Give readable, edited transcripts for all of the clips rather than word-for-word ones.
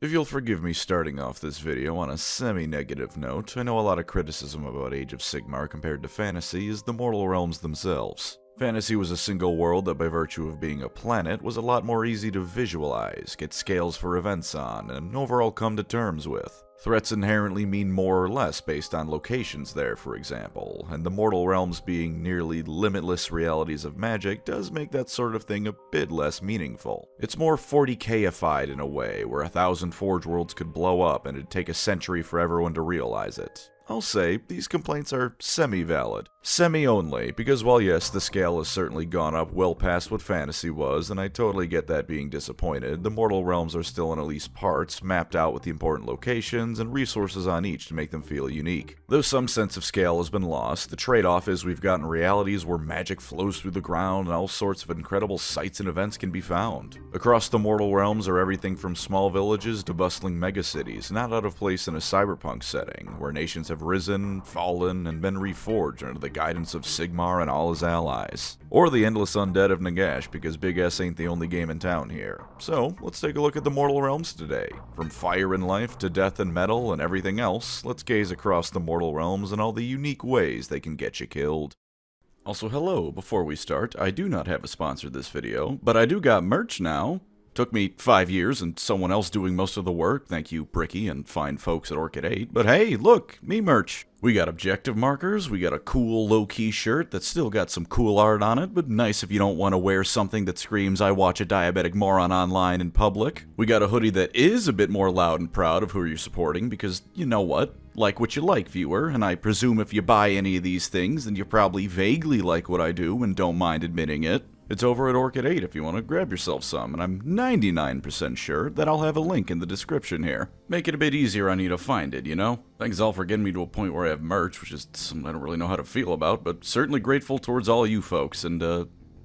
If you'll forgive me starting off this video on a semi-negative note, I know a lot of criticism about Age of Sigmar compared to fantasy is the mortal realms themselves. Fantasy was a single world that by virtue of being a planet was a lot more easy to visualize, get scales for events on, and overall come to terms with. Threats inherently mean more or less based on locations there, for example, and the mortal realms being nearly limitless realities of magic does make that sort of thing a bit less meaningful. It's more 40K-ified in a way, where 1,000 Forge Worlds could blow up and it'd take a century for everyone to realize it. I'll say, these complaints are semi-valid. Semi-only, because while yes, the scale has certainly gone up well past what fantasy was, and I totally get that being disappointed, the mortal realms are still in at least parts, mapped out with the important locations and resources on each to make them feel unique. Though some sense of scale has been lost, the trade-off is we've gotten realities where magic flows through the ground and all sorts of incredible sights and events can be found. Across the mortal realms are everything from small villages to bustling megacities, not out of place in a cyberpunk setting, where nations have risen, fallen, and been reforged under the guidance of Sigmar and all his allies. Or the endless undead of Nagash, because Big S ain't the only game in town here. So, let's take a look at the mortal realms today. From fire and life to death and metal and everything else, let's gaze across the mortal realms and all the unique ways they can get you killed. Also hello, before we start, I do not have a sponsor this video, but I do got merch now. Took me 5 years and someone else doing most of the work, thank you Bricky and fine folks at Orchid 8, but hey, look, me merch. We got objective markers, we got a cool low-key shirt that's still got some cool art on it, but nice if you don't want to wear something that screams I watch a diabetic moron online in public. We got a hoodie that is a bit more loud and proud of who you're supporting, because you know what? Like what you like, viewer, and I presume if you buy any of these things, then you probably vaguely like what I do and don't mind admitting it. It's over at Orchid 8 if you want to grab yourself some, and I'm 99% sure that I'll have a link in the description here. Make it a bit easier on you to find it, you know? Thanks all for getting me to a point where I have merch, which is something I don't really know how to feel about, but certainly grateful towards all you folks, and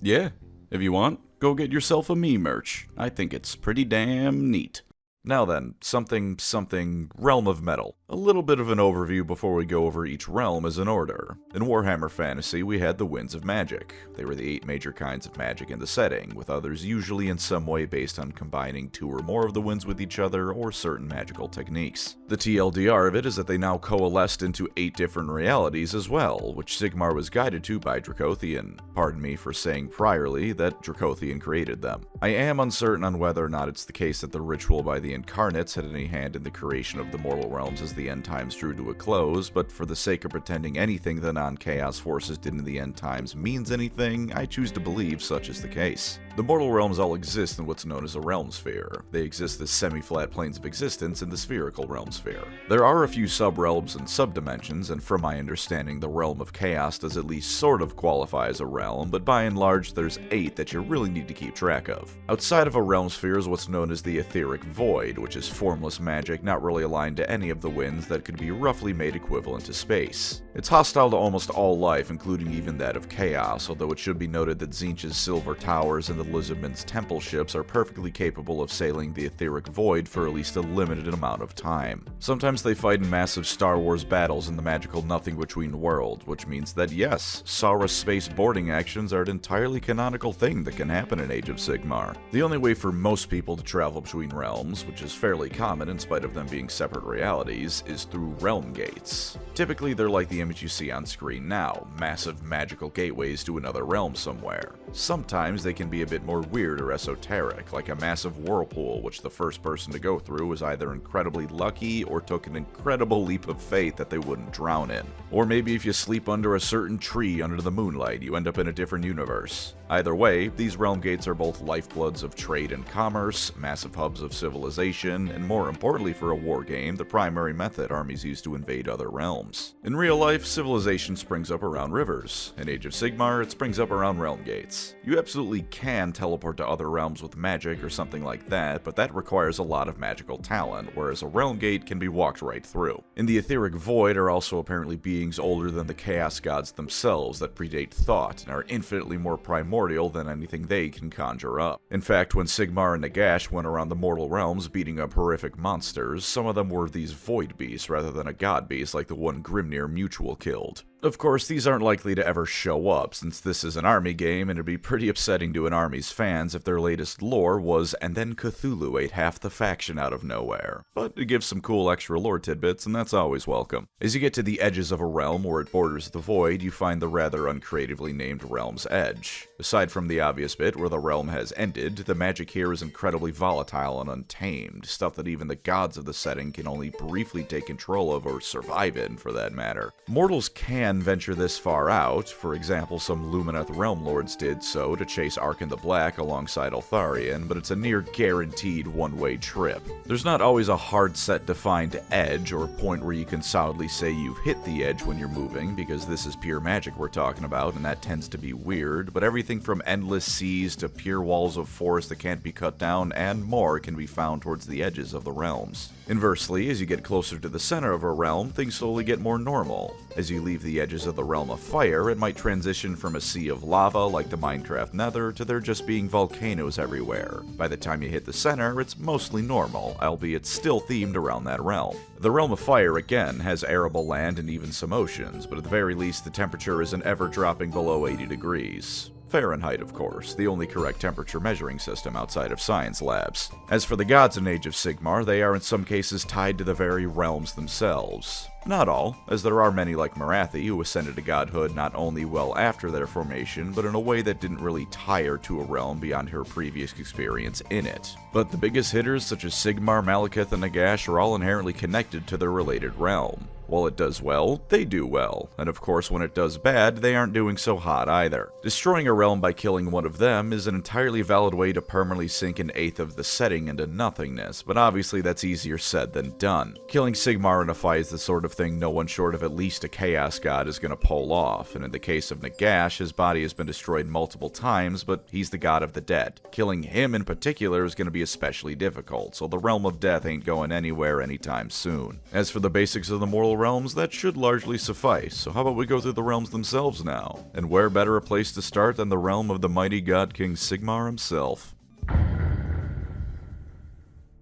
yeah, if you want, go get yourself a me merch. I think it's pretty damn neat. Now then, something Realm of Metal. A little bit of an overview before we go over each realm as an order. In Warhammer Fantasy, we had the Winds of Magic. They were the 8 major kinds of magic in the setting, with others usually in some way based on combining 2 or more of the winds with each other or certain magical techniques. The TLDR of it is that they now coalesced into 8 different realities as well, which Sigmar was guided to by Dracothian. Pardon me for saying priorly that Dracothian created them. I am uncertain on whether or not it's the case that the ritual by the Incarnates had any hand in the creation of the mortal realms as the end times drew to a close, but for the sake of pretending anything the non-chaos forces did in the end times means anything, I choose to believe such is the case. The mortal realms all exist in what's known as a realm sphere. They exist as semi-flat planes of existence in the spherical realm sphere. There are a few sub-realms and sub-dimensions, and from my understanding the realm of chaos does at least sort of qualify as a realm, but by and large there's 8 that you really need to keep track of. Outside of a realm sphere is what's known as the etheric void, which is formless magic not really aligned to any of the winds that could be roughly made equivalent to space. It's hostile to almost all life, including even that of chaos, although it should be noted that Tzeentch's Silver Towers and the Lizardman's temple ships are perfectly capable of sailing the etheric void for at least a limited amount of time. Sometimes they fight in massive Star Wars battles in the magical nothing between worlds, which means that yes, Saurus space boarding actions are an entirely canonical thing that can happen in Age of Sigmar. The only way for most people to travel between realms, which is fairly common in spite of them being separate realities, is through realm gates. Typically they're like the image you see on screen now, massive magical gateways to another realm somewhere. Sometimes they can be a bit more weird or esoteric, like a massive whirlpool which the first person to go through was either incredibly lucky or took an incredible leap of faith that they wouldn't drown in. Or maybe if you sleep under a certain tree under the moonlight, you end up in a different universe. Either way, these realm gates are both lifebloods of trade and commerce, massive hubs of civilization, and more importantly for a war game, the primary method armies use to invade other realms. In real life, civilization springs up around rivers. In Age of Sigmar, it springs up around realm gates. You absolutely can teleport to other realms with magic or something like that, but that requires a lot of magical talent, whereas a realm gate can be walked right through. In the etheric void are also apparently beings older than the chaos gods themselves that predate thought and are infinitely more primordial than anything they can conjure up. In fact, when Sigmar and Nagash went around the mortal realms beating up horrific monsters, some of them were these void beasts rather than a god beast like the one Grimnir Mutual killed. Of course, these aren't likely to ever show up, since this is an army game, and it'd be pretty upsetting to an army's fans if their latest lore was, and then Cthulhu ate half the faction out of nowhere. But it gives some cool extra lore tidbits, and that's always welcome. As you get to the edges of a realm where it borders the void, you find the rather uncreatively named Realm's Edge. Aside from the obvious bit where the realm has ended, the magic here is incredibly volatile and untamed, stuff that even the gods of the setting can only briefly take control of or survive in, for that matter. Mortals can venture this far out. For example, some Lumineth realm lords did so to chase Arkan the Black alongside Eltharion, but it's a near guaranteed one-way trip. There's not always a hard set defined edge or point where you can solidly say you've hit the edge when you're moving, because this is pure magic we're talking about, and that tends to be weird, but everything from endless seas to pure walls of forest that can't be cut down and more can be found towards the edges of the realms. Inversely, as you get closer to the center of a realm, things slowly get more normal. As you leave the edges of the realm of fire, it might transition from a sea of lava like the Minecraft Nether to there just being volcanoes everywhere. By the time you hit the center, it's mostly normal, albeit still themed around that realm. The realm of fire, again, has arable land and even some oceans, but at the very least the temperature isn't ever dropping below 80 degrees. Fahrenheit, of course, the only correct temperature measuring system outside of science labs. As for the gods in Age of Sigmar, they are in some cases tied to the very realms themselves. Not all, as there are many like Morathi who ascended to godhood not only well after their formation, but in a way that didn't really tie her to a realm beyond her previous experience in it. But the biggest hitters such as Sigmar, Malekith, and Nagash are all inherently connected to their related realm. While it does well, they do well, and of course when it does bad, they aren't doing so hot either. Destroying a realm by killing one of them is an entirely valid way to permanently sink an eighth of the setting into nothingness, but obviously that's easier said than done. Killing Sigmar in a fight is the sort of thing no one short of at least a Chaos God is going to pull off, and in the case of Nagash, his body has been destroyed multiple times, but he's the god of the dead. Killing him in particular is going to be especially difficult, so the realm of death ain't going anywhere anytime soon. As for the basics of the mortal realms, that should largely suffice, so how about we go through the realms themselves now? And where better a place to start than the realm of the mighty god King Sigmar himself?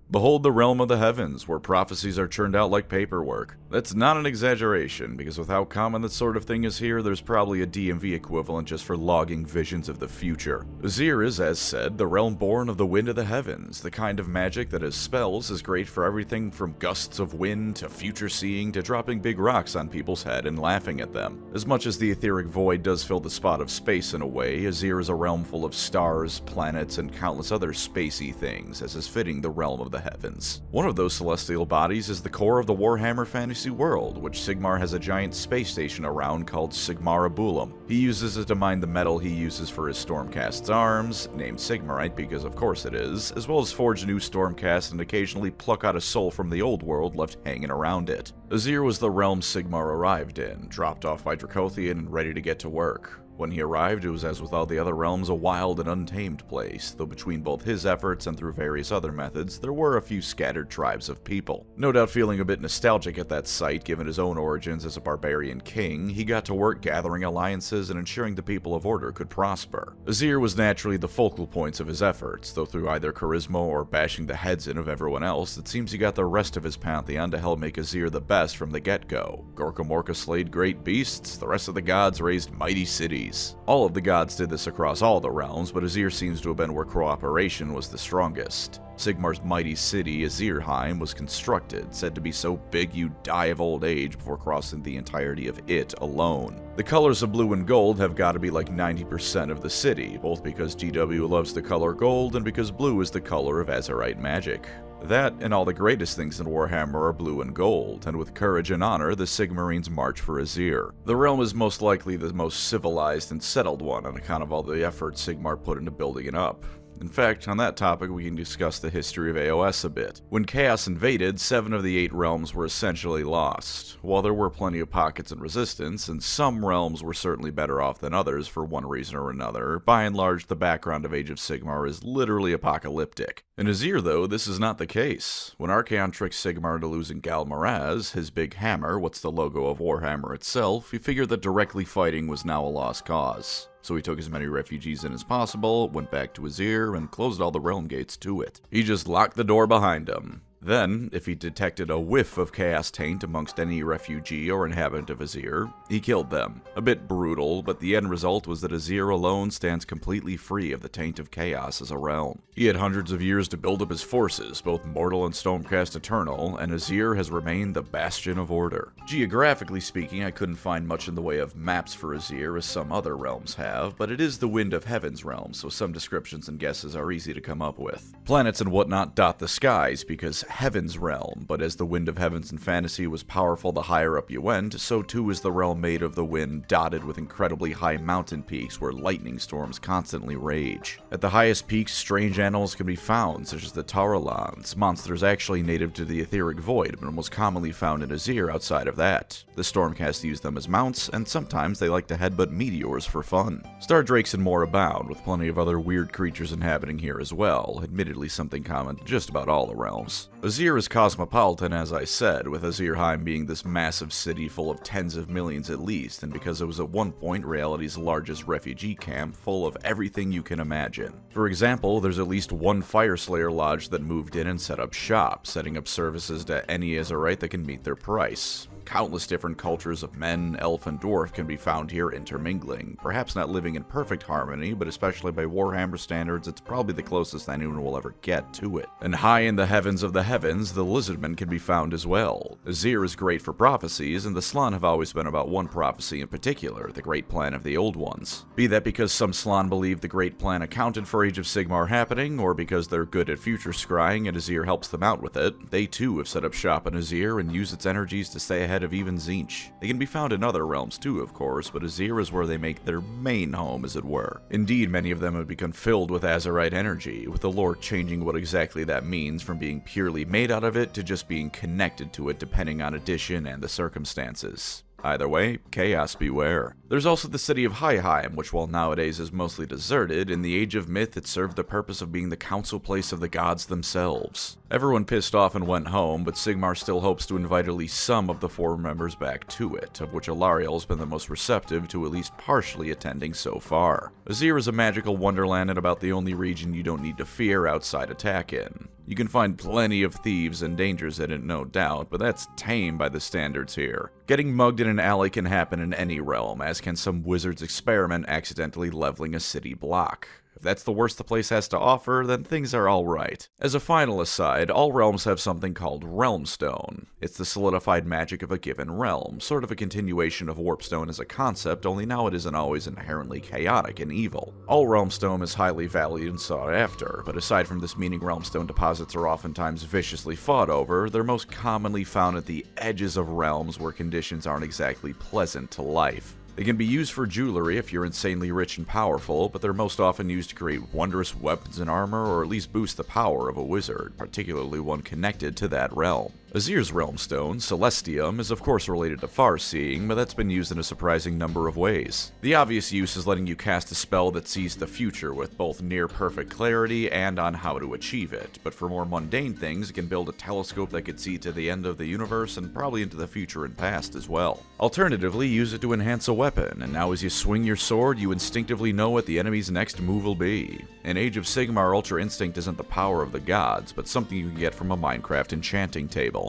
Behold the realm of the heavens, where prophecies are churned out like paperwork. That's not an exaggeration, because with how common that sort of thing is here, there's probably a DMV equivalent just for logging visions of the future. Azyr is, as said, the realm born of the wind of the heavens, the kind of magic that as spells is great for everything from gusts of wind to future seeing to dropping big rocks on people's head and laughing at them. As much as the etheric void does fill the spot of space in a way, Azyr is a realm full of stars, planets, and countless other spacey things, as is fitting the realm of the heavens. One of those celestial bodies is the core of the Warhammer fantasy world, which Sigmar has a giant space station around called Sigmarabulum. He uses it to mine the metal he uses for his Stormcast's arms, named Sigmarite because of course it is, as well as forge new Stormcast and occasionally pluck out a soul from the old world left hanging around it. Azyr was the realm Sigmar arrived in, dropped off by Dracothian and ready to get to work. When he arrived, it was as with all the other realms a wild and untamed place, though between both his efforts and through various other methods, there were a few scattered tribes of people. No doubt feeling a bit nostalgic at that site given his own origins as a barbarian king, he got to work gathering alliances and ensuring the people of Order could prosper. Azyr was naturally the focal points of his efforts, though through either charisma or bashing the heads in of everyone else, it seems he got the rest of his pantheon to help make Azyr the best from the get-go. Gorka Morka slayed great beasts, the rest of the gods raised mighty cities. All of the gods did this across all the realms, but Azyr seems to have been where cooperation was the strongest. Sigmar's mighty city, Azyrheim, was constructed, said to be so big you'd die of old age before crossing the entirety of it alone. The colors of blue and gold have got to be like 90% of the city, both because GW loves the color gold and because blue is the color of Azyrite magic. That and all the greatest things in Warhammer are blue and gold, and with courage and honor, the Sigmarines march for Azyr. The realm is most likely the most civilized and settled one on account of all the effort Sigmar put into building it up. In fact, on that topic, we can discuss the history of AOS a bit. When Chaos invaded, 7 of the 8 realms were essentially lost. While there were plenty of pockets and resistance, and some realms were certainly better off than others for one reason or another, by and large, the background of Age of Sigmar is literally apocalyptic. In Azyr, though, this is not the case. When Archaon tricked Sigmar into losing Galmaraz, his big hammer, what's the logo of Warhammer itself, he figured that directly fighting was now a lost cause. So he took as many refugees in as possible, went back to Azyr, and closed all the realm gates to it. He just locked the door behind him. Then, if he detected a whiff of chaos taint amongst any refugee or inhabitant of Azyr, he killed them. A bit brutal, but the end result was that Azyr alone stands completely free of the taint of chaos as a realm. He had hundreds of years to build up his forces, both mortal and Stormcast Eternal, and Azyr has remained the bastion of order. Geographically speaking, I couldn't find much in the way of maps for Azyr as some other realms have, but it is the Wind of Heaven's realm, so some descriptions and guesses are easy to come up with. Planets and whatnot dot the skies because Heaven's realm, but as the Wind of Heavens in fantasy was powerful the higher up you went, so too is the realm made of the wind, dotted with incredibly high mountain peaks where lightning storms constantly rage. At the highest peaks, strange animals can be found, such as the Taurolans, monsters actually native to the etheric void, but most commonly found in Azyr outside of that. The Stormcast use them as mounts, and sometimes they like to headbutt meteors for fun. Star drakes and more abound, with plenty of other weird creatures inhabiting here as well, admittedly something common to just about all the realms. Azyr is cosmopolitan, as I said, with Azyrheim being this massive city full of tens of millions at least, and because it was at one point reality's largest refugee camp full of everything you can imagine. For example, there's at least one Fireslayer lodge that moved in and set up shop, setting up services to any Azyrite that can meet their price. Countless different cultures of men, elf, and dwarf can be found here intermingling, perhaps not living in perfect harmony, but especially by Warhammer standards, it's probably the closest anyone will ever get to it. And high in the heavens of the heavens, the lizardmen can be found as well. Azyr is great for prophecies, and the Slann have always been about one prophecy in particular, the Great Plan of the Old Ones. Be that because some Slann believe the Great Plan accounted for Age of Sigmar happening, or because they're good at future scrying and Azyr helps them out with it, they too have set up shop in Azyr and use its energies to stay ahead of even Tzeentch. They can be found in other realms too, of course, but Azyr is where they make their main home, as it were. Indeed, many of them have become filled with Azyrite energy, with the lore changing what exactly that means from being purely made out of it to just being connected to it depending on edition and the circumstances. Either way, chaos beware. There's also the city of Hyheim, which while nowadays is mostly deserted, in the Age of Myth it served the purpose of being the council place of the gods themselves. Everyone pissed off and went home, but Sigmar still hopes to invite at least some of the four members back to it, of which Alariel has been the most receptive to at least partially attending so far. Azyr is a magical wonderland and about the only region you don't need to fear outside attack in. You can find plenty of thieves and dangers in it, no doubt, but that's tame by the standards here. Getting mugged in an alley can happen in any realm, as can some wizard's experiment accidentally leveling a city block. If that's the worst the place has to offer, then things are alright. As a final aside, all realms have something called Realmstone. It's the solidified magic of a given realm, sort of a continuation of Warpstone as a concept, only now it isn't always inherently chaotic and evil. All Realmstone is highly valued and sought after, but aside from this meaning Realmstone deposits are oftentimes viciously fought over, they're most commonly found at the edges of realms where conditions aren't exactly pleasant to life. They can be used for jewelry if you're insanely rich and powerful, but they're most often used to create wondrous weapons and armor or at least boost the power of a wizard, particularly one connected to that realm. Azyr's Realmstone, Celestium, is of course related to Farseeing, but that's been used in a surprising number of ways. The obvious use is letting you cast a spell that sees the future with both near-perfect clarity and on how to achieve it, but for more mundane things, it can build a telescope that could see to the end of the universe and probably into the future and past as well. Alternatively, use it to enhance a weapon, and now as you swing your sword, you instinctively know what the enemy's next move will be. In Age of Sigmar, Ultra Instinct isn't the power of the gods, but something you can get from a Minecraft enchanting table.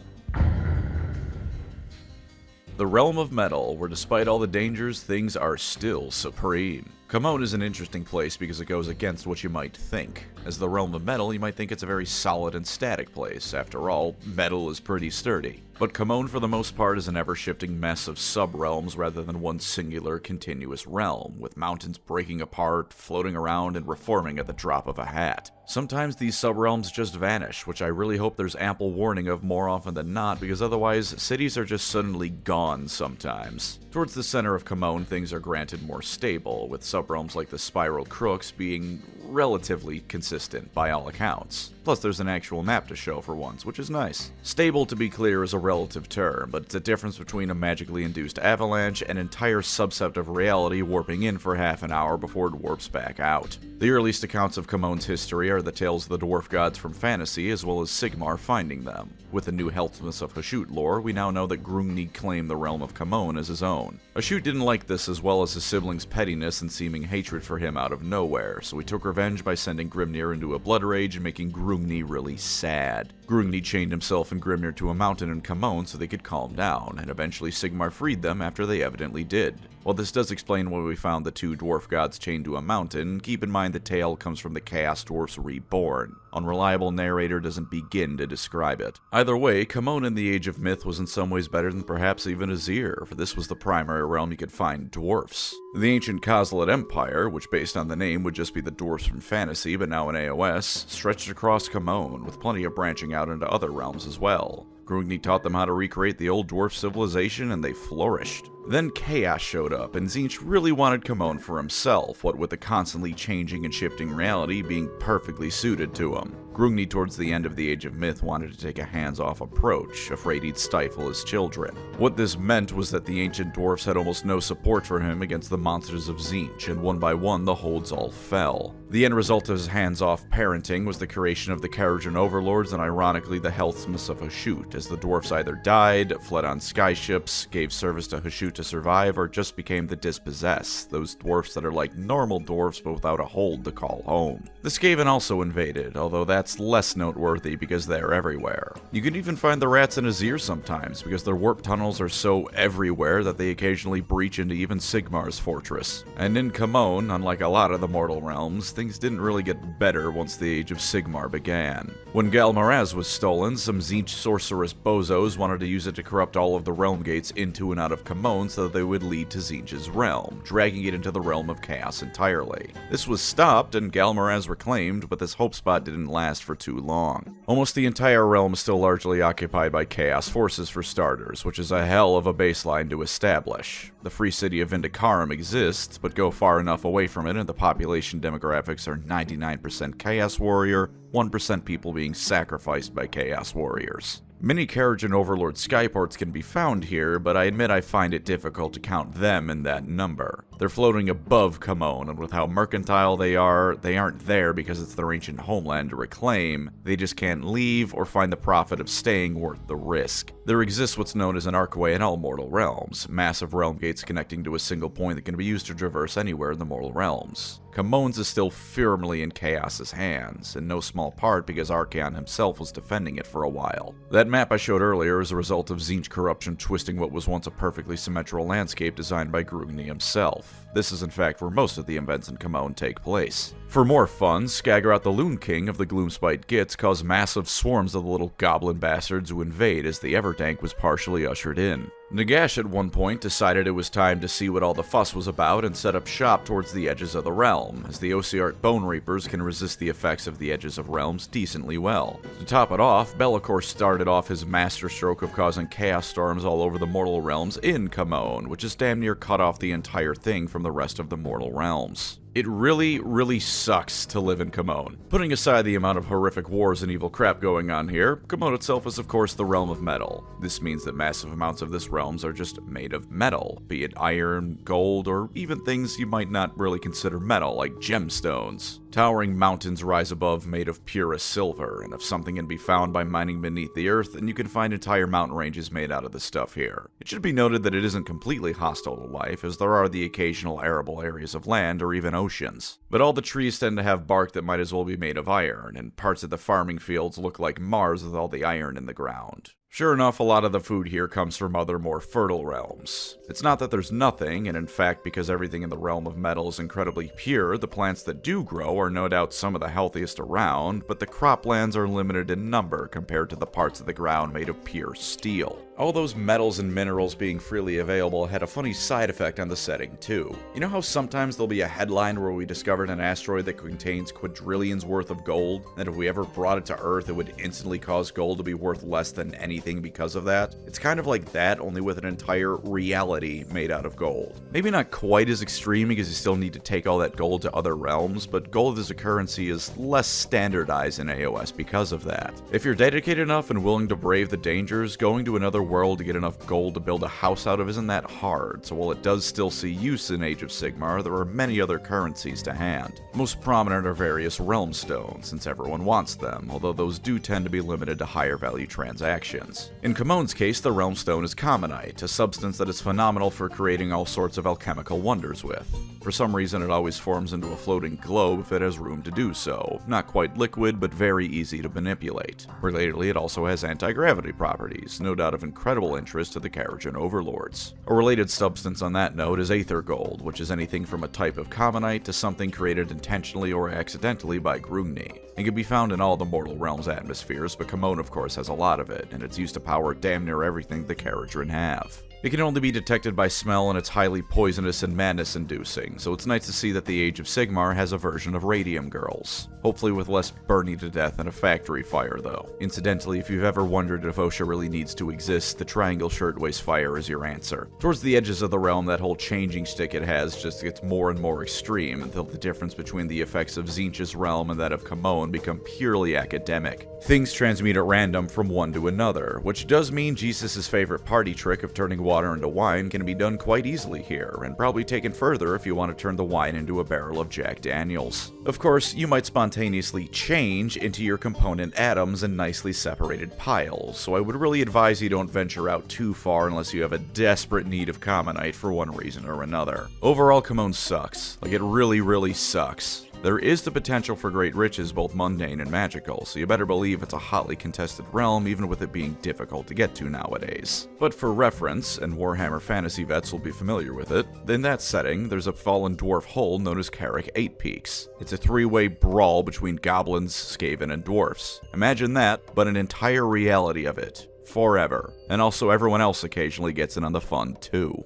The realm of metal, where despite all the dangers, things are still supreme. Chamon is an interesting place because it goes against what you might think. As the realm of metal, you might think it's a very solid and static place. After all, metal is pretty sturdy. But Chamon for the most part is an ever-shifting mess of sub-realms rather than one singular continuous realm, with mountains breaking apart, floating around, and reforming at the drop of a hat. Sometimes these sub-realms just vanish, which I really hope there's ample warning of more often than not, because otherwise, cities are just suddenly gone sometimes. Towards the center of Chamon, things are granted more stable, with sub-realms like the Spiral Crooks being relatively consistent by all accounts. Plus there's an actual map to show for once, which is nice. Stable, to be clear, is a relative term, but it's a difference between a magically induced avalanche and an entire subset of reality warping in for half an hour before it warps back out. The earliest accounts of Chamon's history are the tales of the dwarf gods from fantasy, as well as Sigmar finding them. With the new helpfulness of Hashut lore, we now know that Grungni claimed the realm of Chamon as his own. Hashut didn't like this, as well as his siblings' pettiness and seeming hatred for him out of nowhere, so he took revenge revenge by sending Grimnir into a blood rage and making Grungni really sad. Grungni chained himself and Grimnir to a mountain in Chamon so they could calm down, and eventually Sigmar freed them after they evidently did. While this does explain why we found the two dwarf gods chained to a mountain, keep in mind the tale comes from the Chaos Dwarfs Reborn. Unreliable narrator doesn't begin to describe it. Either way, Chamon in the Age of Myth was in some ways better than perhaps even Azyr, for this was the primary realm you could find dwarfs. The ancient Khazalid Empire, which based on the name would just be the dwarfs from fantasy but now in AOS, stretched across Chamon, with plenty of branching out into other realms as well. Grungni taught them how to recreate the old dwarf civilization and they flourished. Then Chaos showed up, and Tzeentch really wanted Chamon for himself, what with the constantly changing and shifting reality being perfectly suited to him. Grungni towards the end of the Age of Myth wanted to take a hands-off approach, afraid he'd stifle his children. What this meant was that the ancient dwarfs had almost no support for him against the monsters of Tzeentch, and one by one the holds all fell. The end result of his hands-off parenting was the creation of the Kharadron overlords and ironically the healthness of Hashut, as the dwarfs either died, fled on skyships, gave service to Hashut to survive, or just became the dispossessed, those dwarfs that are like normal dwarfs but without a hold to call home. The Skaven also invaded, although that's less noteworthy because they're everywhere. You can even find the rats in Azyr sometimes, because their warp tunnels are so everywhere that they occasionally breach into even Sigmar's fortress. And in Chamon, unlike a lot of the mortal realms, things didn't really get better once the Age of Sigmar began. When Galmaraz was stolen, some Tzeentch sorceress bozos wanted to use it to corrupt all of the realm gates into and out of Chamon so that they would lead to Tzeentch's realm, dragging it into the realm of chaos entirely. This was stopped and Galmaraz reclaimed, but this hope spot didn't last for too long. Almost the entire realm is still largely occupied by chaos forces for starters, which is a hell of a baseline to establish. The free city of Vindicarum exists, but go far enough away from it and the population demographics are 99% chaos warrior, 1% people being sacrificed by chaos warriors. Many Kharadron Overlord skyports can be found here, but I admit I find it difficult to count them in that number. They're floating above Chamon, and with how mercantile they aren't there because it's their ancient homeland to reclaim. They just can't leave or find the profit of staying worth the risk. There exists what's known as an archway in all mortal realms, massive realm gates connecting to a single point that can be used to traverse anywhere in the mortal realms. Chamon's is still firmly in Chaos's hands, in no small part because Archaon himself was defending it for a while. That map I showed earlier is a result of Tzeentch corruption twisting what was once a perfectly symmetrical landscape designed by Grungni himself. This is in fact where most of the events in Chamon take place. For more fun, Skagrath the Loon King of the Gloomspite Gits caused massive swarms of the little goblin bastards to invade as the Everdank was partially ushered in. Nagash at one point decided it was time to see what all the fuss was about and set up shop towards the edges of the realm, as the Osiarch Bone Reapers can resist the effects of the edges of realms decently well. To top it off, Be'lakor started off his masterstroke of causing chaos storms all over the mortal realms in Chamon, which is damn near cut off the entire thing from the rest of the mortal realms. It really sucks to live in Chamon. Putting aside the amount of horrific wars and evil crap going on here, Chamon itself is of course the realm of metal. This means that massive amounts of this realms are just made of metal, be it iron, gold, or even things you might not really consider metal, like gemstones. Towering mountains rise above made of purest silver, and if something can be found by mining beneath the earth, then you can find entire mountain ranges made out of the stuff here. It should be noted that it isn't completely hostile to life, as there are the occasional arable areas of land or even oceans. But all the trees tend to have bark that might as well be made of iron, and parts of the farming fields look like Mars with all the iron in the ground. Sure enough, a lot of the food here comes from other more fertile realms. It's not that there's nothing, and in fact, because everything in the realm of metal is incredibly pure, the plants that do grow are no doubt some of the healthiest around, but the croplands are limited in number compared to the parts of the ground made of pure steel. All those metals and minerals being freely available had a funny side effect on the setting too. You know how sometimes there'll be a headline where we discovered an asteroid that contains quadrillions worth of gold, and if we ever brought it to Earth it would instantly cause gold to be worth less than anything because of that? It's kind of like that, only with an entire reality made out of gold. Maybe not quite as extreme because you still need to take all that gold to other realms, but gold as a currency is less standardized in AOS because of that. If you're dedicated enough and willing to brave the dangers, going to another world to get enough gold to build a house out of isn't that hard, so while it does still see use in Age of Sigmar, there are many other currencies to hand. Most prominent are various realm stones, since everyone wants them, although those do tend to be limited to higher value transactions. In Chamon's case, the realm stone is Commonite, a substance that is phenomenal for creating all sorts of alchemical wonders with. For some reason, it always forms into a floating globe if it has room to do so. Not quite liquid, but very easy to manipulate. Relatedly, it also has anti-gravity properties, no doubt of incredible interest to the Kharadron overlords. A related substance on that note is Aether Gold, which is anything from a type of Commonite to something created intentionally or accidentally by Grungni. It can be found in all the mortal realms atmospheres, but Chamon of course has a lot of it, and it's used to power damn near everything the Kharadron have. It can only be detected by smell, and it's highly poisonous and madness-inducing, so it's nice to see that the Age of Sigmar has a version of Radium Girls. Hopefully with less burning to death in a factory fire, though. Incidentally, if you've ever wondered if OSHA really needs to exist, the Triangle Shirtwaist Fire is your answer. Towards the edges of the realm, that whole changing stick it has just gets more and more extreme, until the difference between the effects of Tzeentch's realm and that of Chamon become purely academic. Things transmute at random from one to another, which does mean Jesus' favorite party trick of turning water into wine can be done quite easily here, and probably taken further if you want to turn the wine into a barrel of Jack Daniels. Of course, you might spontaneously change into your component atoms in nicely separated piles, so I would really advise you don't venture out too far unless you have a desperate need of Commonite for one reason or another. Overall, Chamon sucks. Like, it really sucks. There is the potential for great riches, both mundane and magical, so you better believe it's a hotly contested realm, even with it being difficult to get to nowadays. But for reference, and Warhammer fantasy vets will be familiar with it, in that setting, there's a fallen dwarf hull known as Carrick 8 Peaks. It's a three-way brawl between goblins, Skaven, and dwarfs. Imagine that, but an entire reality of it. Forever. And also everyone else occasionally gets in on the fun, too.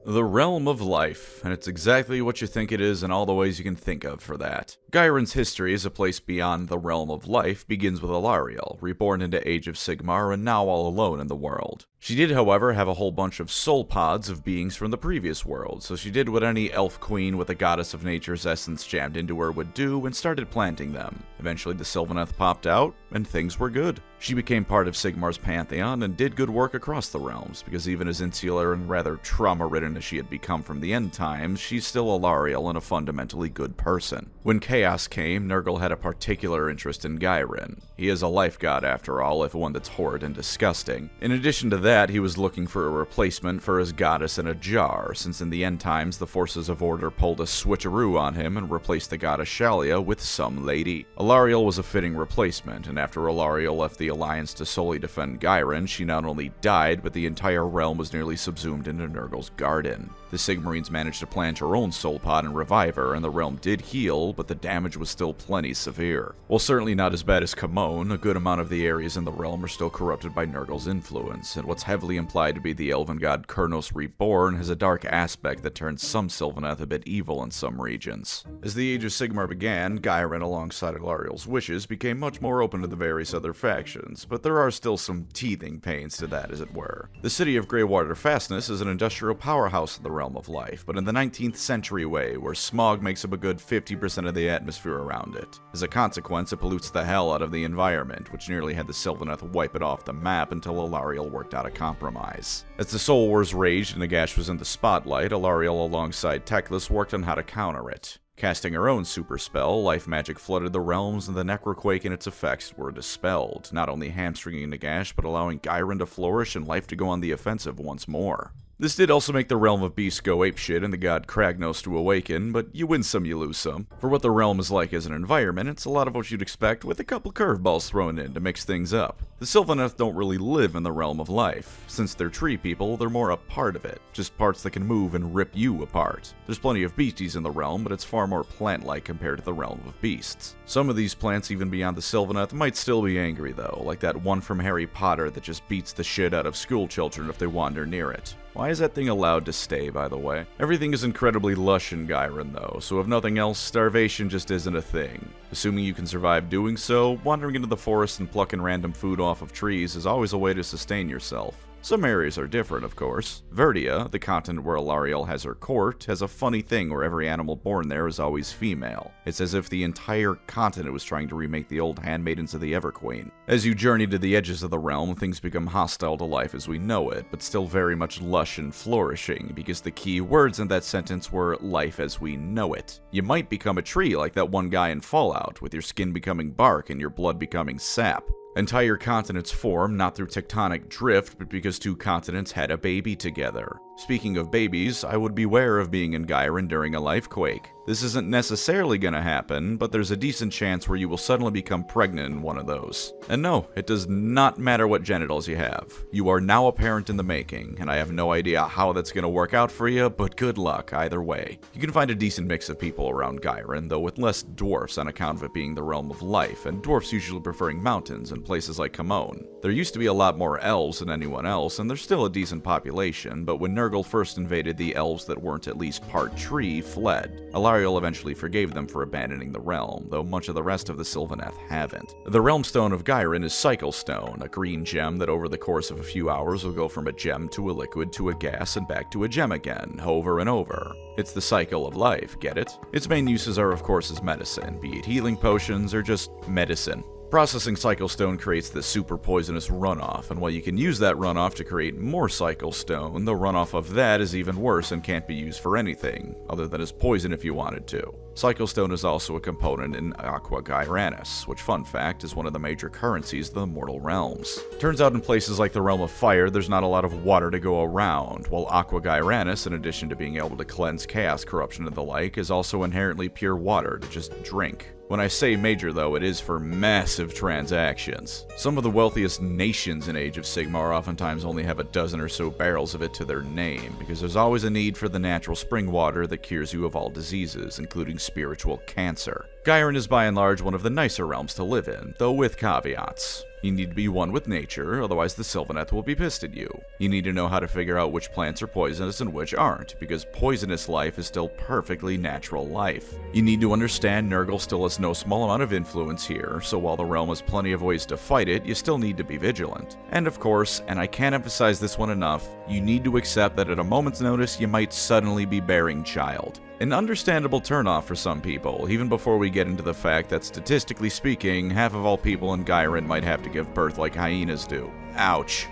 The Realm of Life, and it's exactly what you think it is in all the ways you can think of for that. Ghyran's history as a place beyond the Realm of Life begins with Alarielle, reborn into Age of Sigmar and now all alone in the world. She did, however, have a whole bunch of soul pods of beings from the previous world, so she did what any elf queen with a goddess of nature's essence jammed into her would do and started planting them. Eventually the Sylvaneth popped out, and things were good. She became part of Sigmar's pantheon and did good work across the realms, because even as insular and rather trauma-ridden as she had become from the end times, she's still Alarielle and a fundamentally good person. When Chaos came, Nurgle had a particular interest in Ghyran. He is a life god after all, if one that's horrid and disgusting. In addition to that, he was looking for a replacement for his goddess in a jar, since in the end times the forces of order pulled a switcheroo on him and replaced the goddess Shalia with some lady. Alarielle was a fitting replacement, and after Alarielle left the Alliance to solely defend Ghyran, she not only died, but the entire realm was nearly subsumed into Nurgle's garden. The Sigmarines managed to plant her own soul pod and revive her, and the realm did heal, but the damage was still plenty severe. While certainly not as bad as Chamon, a good amount of the areas in the realm are still corrupted by Nurgle's influence, and what's heavily implied to be the elven god Kurnos Reborn has a dark aspect that turns some Sylvaneth a bit evil in some regions. As the Age of Sigmar began, Ghyran, alongside Alarielle's wishes, became much more open to the various other factions, but there are still some teething pains to that, as it were. The city of Greywater Fastness is an industrial powerhouse in the Realm of Life, but in the 19th century way, where smog makes up a good 50% of the atmosphere around it. As a consequence, it pollutes the hell out of the environment, which nearly had the Sylvaneth wipe it off the map until Alarielle worked out a compromise. As the Soul Wars raged and Nagash was in the spotlight, Alarielle alongside Teclis worked on how to counter it. Casting her own super spell, life magic flooded the realms and the Necroquake and its effects were dispelled, not only hamstringing Nagash but allowing Ghyran to flourish and life to go on the offensive once more. This did also make the Realm of Beasts go apeshit and the god Kragnos to awaken, but you win some, you lose some. For what the realm is like as an environment, it's a lot of what you'd expect with a couple curveballs thrown in to mix things up. The Sylvaneth don't really live in the Realm of Life. Since they're tree people, they're more a part of it, just parts that can move and rip you apart. There's plenty of beasties in the realm, but it's far more plant-like compared to the Realm of Beasts. Some of these plants, even beyond the Sylvaneth, might still be angry though, like that one from Harry Potter that just beats the shit out of school children if they wander near it. Why is that thing allowed to stay, by the way? Everything is incredibly lush in Ghyran, though, so if nothing else, starvation just isn't a thing. Assuming you can survive doing so, wandering into the forest and plucking random food off of trees is always a way to sustain yourself. Some areas are different, of course. Verdia, the continent where Alarielle has her court, has a funny thing where every animal born there is always female. It's as if the entire continent was trying to remake the old handmaidens of the Everqueen. As you journey to the edges of the realm, things become hostile to life as we know it, but still very much lush and flourishing, because the key words in that sentence were life as we know it. You might become a tree like that one guy in Fallout, with your skin becoming bark and your blood becoming sap. Entire continents form not through tectonic drift, but because two continents had a baby together. Speaking of babies, I would beware of being in Ghyran during a lifequake. This isn't necessarily gonna happen, but there's a decent chance where you will suddenly become pregnant in one of those. And no, it does not matter what genitals you have. You are now a parent in the making, and I have no idea how that's gonna work out for you, but good luck either way. You can find a decent mix of people around Ghyran, though with less dwarfs on account of it being the realm of life, and dwarfs usually preferring mountains and places like Chamon. There used to be a lot more elves than anyone else, and there's still a decent population, but when Nurgle first invaded, the elves that weren't at least part tree fled. Alarielle eventually forgave them for abandoning the realm, though much of the rest of the Sylvaneth haven't. The realm stone of Ghyran is Cycle Stone, a green gem that over the course of a few hours will go from a gem to a liquid to a gas and back to a gem again, over and over. It's the cycle of life, get it? Its main uses are of course as medicine, be it healing potions or just medicine. Processing Cycle Stone creates this super poisonous runoff, and while you can use that runoff to create more Cycle Stone, the runoff of that is even worse and can't be used for anything, other than as poison if you wanted to. Cycle Stone is also a component in Aqua Ghyranis, which, fun fact, is one of the major currencies of the mortal realms. Turns out in places like the Realm of Fire, there's not a lot of water to go around, while Aqua Ghyranis, in addition to being able to cleanse chaos, corruption, and the like, is also inherently pure water to just drink. When I say major, though, it is for massive transactions. Some of the wealthiest nations in Age of Sigmar oftentimes only have a dozen or so barrels of it to their name, because there's always a need for the natural spring water that cures you of all diseases, including spiritual cancer. Ghyran is by and large one of the nicer realms to live in, though with caveats. You need to be one with nature, otherwise the Sylvaneth will be pissed at you. You need to know how to figure out which plants are poisonous and which aren't, because poisonous life is still perfectly natural life. You need to understand Nurgle still has no small amount of influence here, so while the realm has plenty of ways to fight it, you still need to be vigilant. And of course, and I can't emphasize this one enough, you need to accept that at a moment's notice you might suddenly be bearing child. An understandable turnoff for some people, even before we get into the fact that statistically speaking, half of all people in Ghyran might have to give birth like hyenas do. Ouch.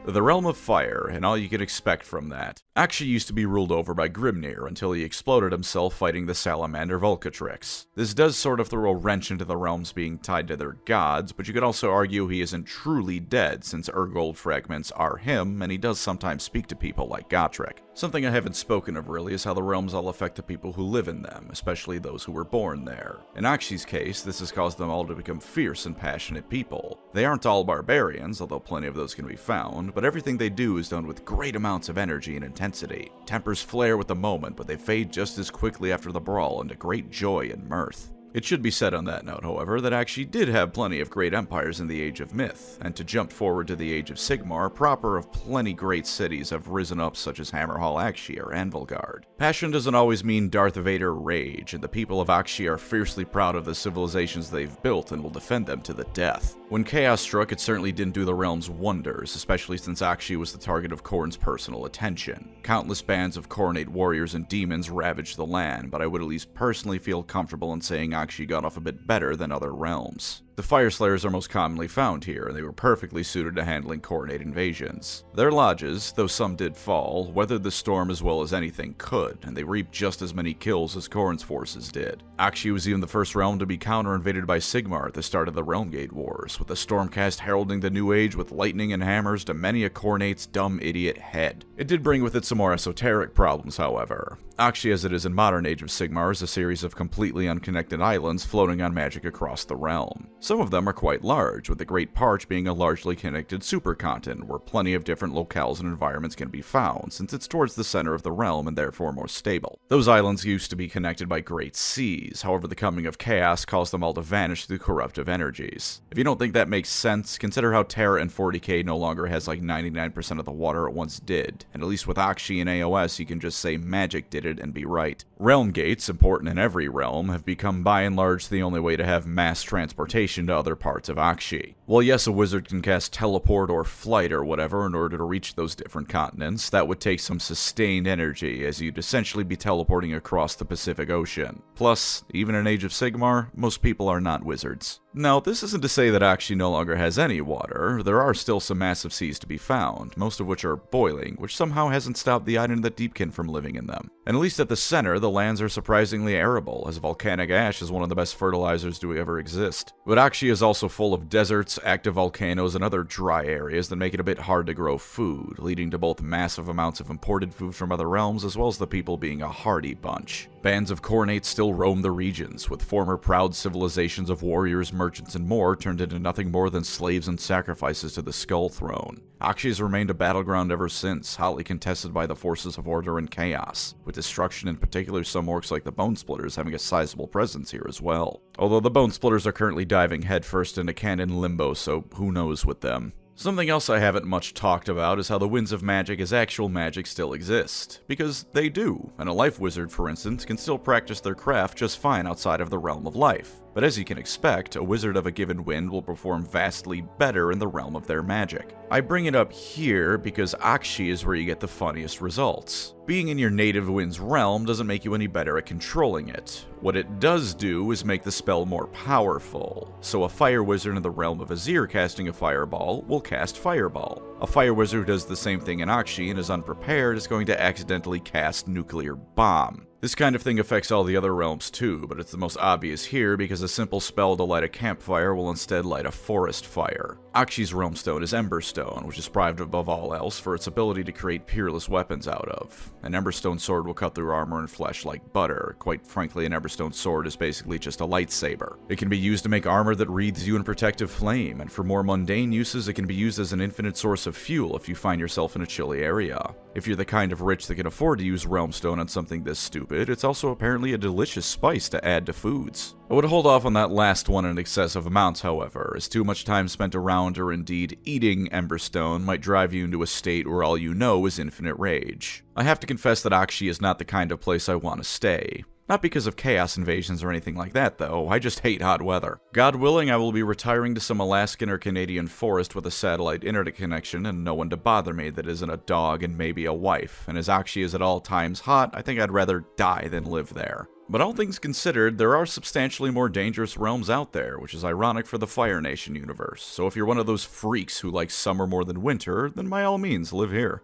The Realm of Fire, and all you can expect from that. Aqshy used to be ruled over by Grimnir until he exploded himself fighting the salamander Volcatrix. This does sort of throw a wrench into the realms being tied to their gods, but you could also argue he isn't truly dead since Urgold fragments are him, and he does sometimes speak to people like Gotrek. Something I haven't spoken of really is how the realms all affect the people who live in them, especially those who were born there. In Aqshy's case, this has caused them all to become fierce and passionate people. They aren't all barbarians, although plenty of those can be found, but everything they do is done with great amounts of energy and intensity. Tempers flare with the moment, but they fade just as quickly after the brawl into great joy and mirth. It should be said on that note, however, that Aqshy did have plenty of great empires in the Age of Myth, and to jump forward to the Age of Sigmar, proper of plenty great cities have risen up such as Hammerhal Aqshy or Anvilgard. Passion doesn't always mean Darth Vader rage, and the people of Aqshy are fiercely proud of the civilizations they've built and will defend them to the death. When Chaos struck, it certainly didn't do the realms wonders, especially since Aqshy was the target of Khorne's personal attention. Countless bands of Khornate warriors and demons ravaged the land, but I would at least personally feel comfortable in saying Aqshy got off a bit better than other realms. The Fyreslayers are most commonly found here, and they were perfectly suited to handling Khornate invasions. Their lodges, though some did fall, weathered the storm as well as anything could, and they reaped just as many kills as Khorne's forces did. Aqshy was even the first realm to be counter-invaded by Sigmar at the start of the Realmgate Wars, with the Stormcast heralding the new age with lightning and hammers to many a Khornate's dumb idiot head. It did bring with it some more esoteric problems, however. Aqshy, as it is in modern Age of Sigmar, is a series of completely unconnected islands floating on magic across the realm. Some of them are quite large, with the Great Parch being a largely connected supercontinent where plenty of different locales and environments can be found, since it's towards the center of the realm and therefore more stable. Those islands used to be connected by great seas, however the coming of chaos caused them all to vanish through corruptive energies. If you don't think that makes sense, consider how Terra in 40k no longer has like 99% of the water it once did, and at least with Aqshy and AOS you can just say magic did it and be right. Realm gates, important in every realm, have become by and large the only way to have mass transportation addition to other parts of Aqshy. Well, yes, a wizard can cast teleport or flight or whatever in order to reach those different continents. That would take some sustained energy, as you'd essentially be teleporting across the Pacific Ocean. Plus, even in Age of Sigmar, most people are not wizards. Now, this isn't to say that Aqshy no longer has any water. There are still some massive seas to be found, most of which are boiling, which somehow hasn't stopped the Iden of the Deepkin from living in them. And at least at the center, the lands are surprisingly arable, as volcanic ash is one of the best fertilizers to ever exist. But Aqshy is also full of deserts, active volcanoes, and other dry areas that make it a bit hard to grow food, leading to both massive amounts of imported food from other realms as well as the people being a hardy bunch. Bands of Khornates still roam the regions, with former proud civilizations of warriors, merchants, and more turned into nothing more than slaves and sacrifices to the Skull Throne. Aqshy has remained a battleground ever since, hotly contested by the forces of order and chaos, with destruction in particular some orcs like the Bone Splitters having a sizable presence here as well. Although the Bone Splitters are currently diving headfirst into canon limbo, so who knows with them. Something else I haven't much talked about is how the Winds of Magic as actual magic still exist. Because they do, and a life wizard, for instance, can still practice their craft just fine outside of the realm of life. But as you can expect, a wizard of a given wind will perform vastly better in the realm of their magic. I bring it up here because Aqshy is where you get the funniest results. Being in your native wind's realm doesn't make you any better at controlling it. What it does do is make the spell more powerful. So a fire wizard in the realm of Azyr casting a fireball will cast Fireball. A fire wizard who does the same thing in Aqshy and is unprepared is going to accidentally cast Nuclear Bomb. This kind of thing affects all the other realms too, but it's the most obvious here because a simple spell to light a campfire will instead light a forest fire. Aqshy's realm stone is Emberstone, which is prized above all else for its ability to create peerless weapons out of. An Emberstone sword will cut through armor and flesh like butter. Quite frankly, an Emberstone sword is basically just a lightsaber. It can be used to make armor that wreathes you in protective flame, and for more mundane uses, it can be used as an infinite source of fuel if you find yourself in a chilly area. If you're the kind of rich that can afford to use Realmstone on something this stupid, it's also apparently a delicious spice to add to foods. I would hold off on that last one in excessive amounts, however, as too much time spent around or indeed eating Emberstone might drive you into a state where all you know is infinite rage. I have to confess that Aqshy is not the kind of place I want to stay. Not because of chaos invasions or anything like that, though. I just hate hot weather. God willing, I will be retiring to some Alaskan or Canadian forest with a satellite internet connection and no one to bother me that isn't a dog and maybe a wife. And as Aqshy is at all times hot, I think I'd rather die than live there. But all things considered, there are substantially more dangerous realms out there, which is ironic for the Fire Nation universe. So if you're one of those freaks who likes summer more than winter, then by all means, live here.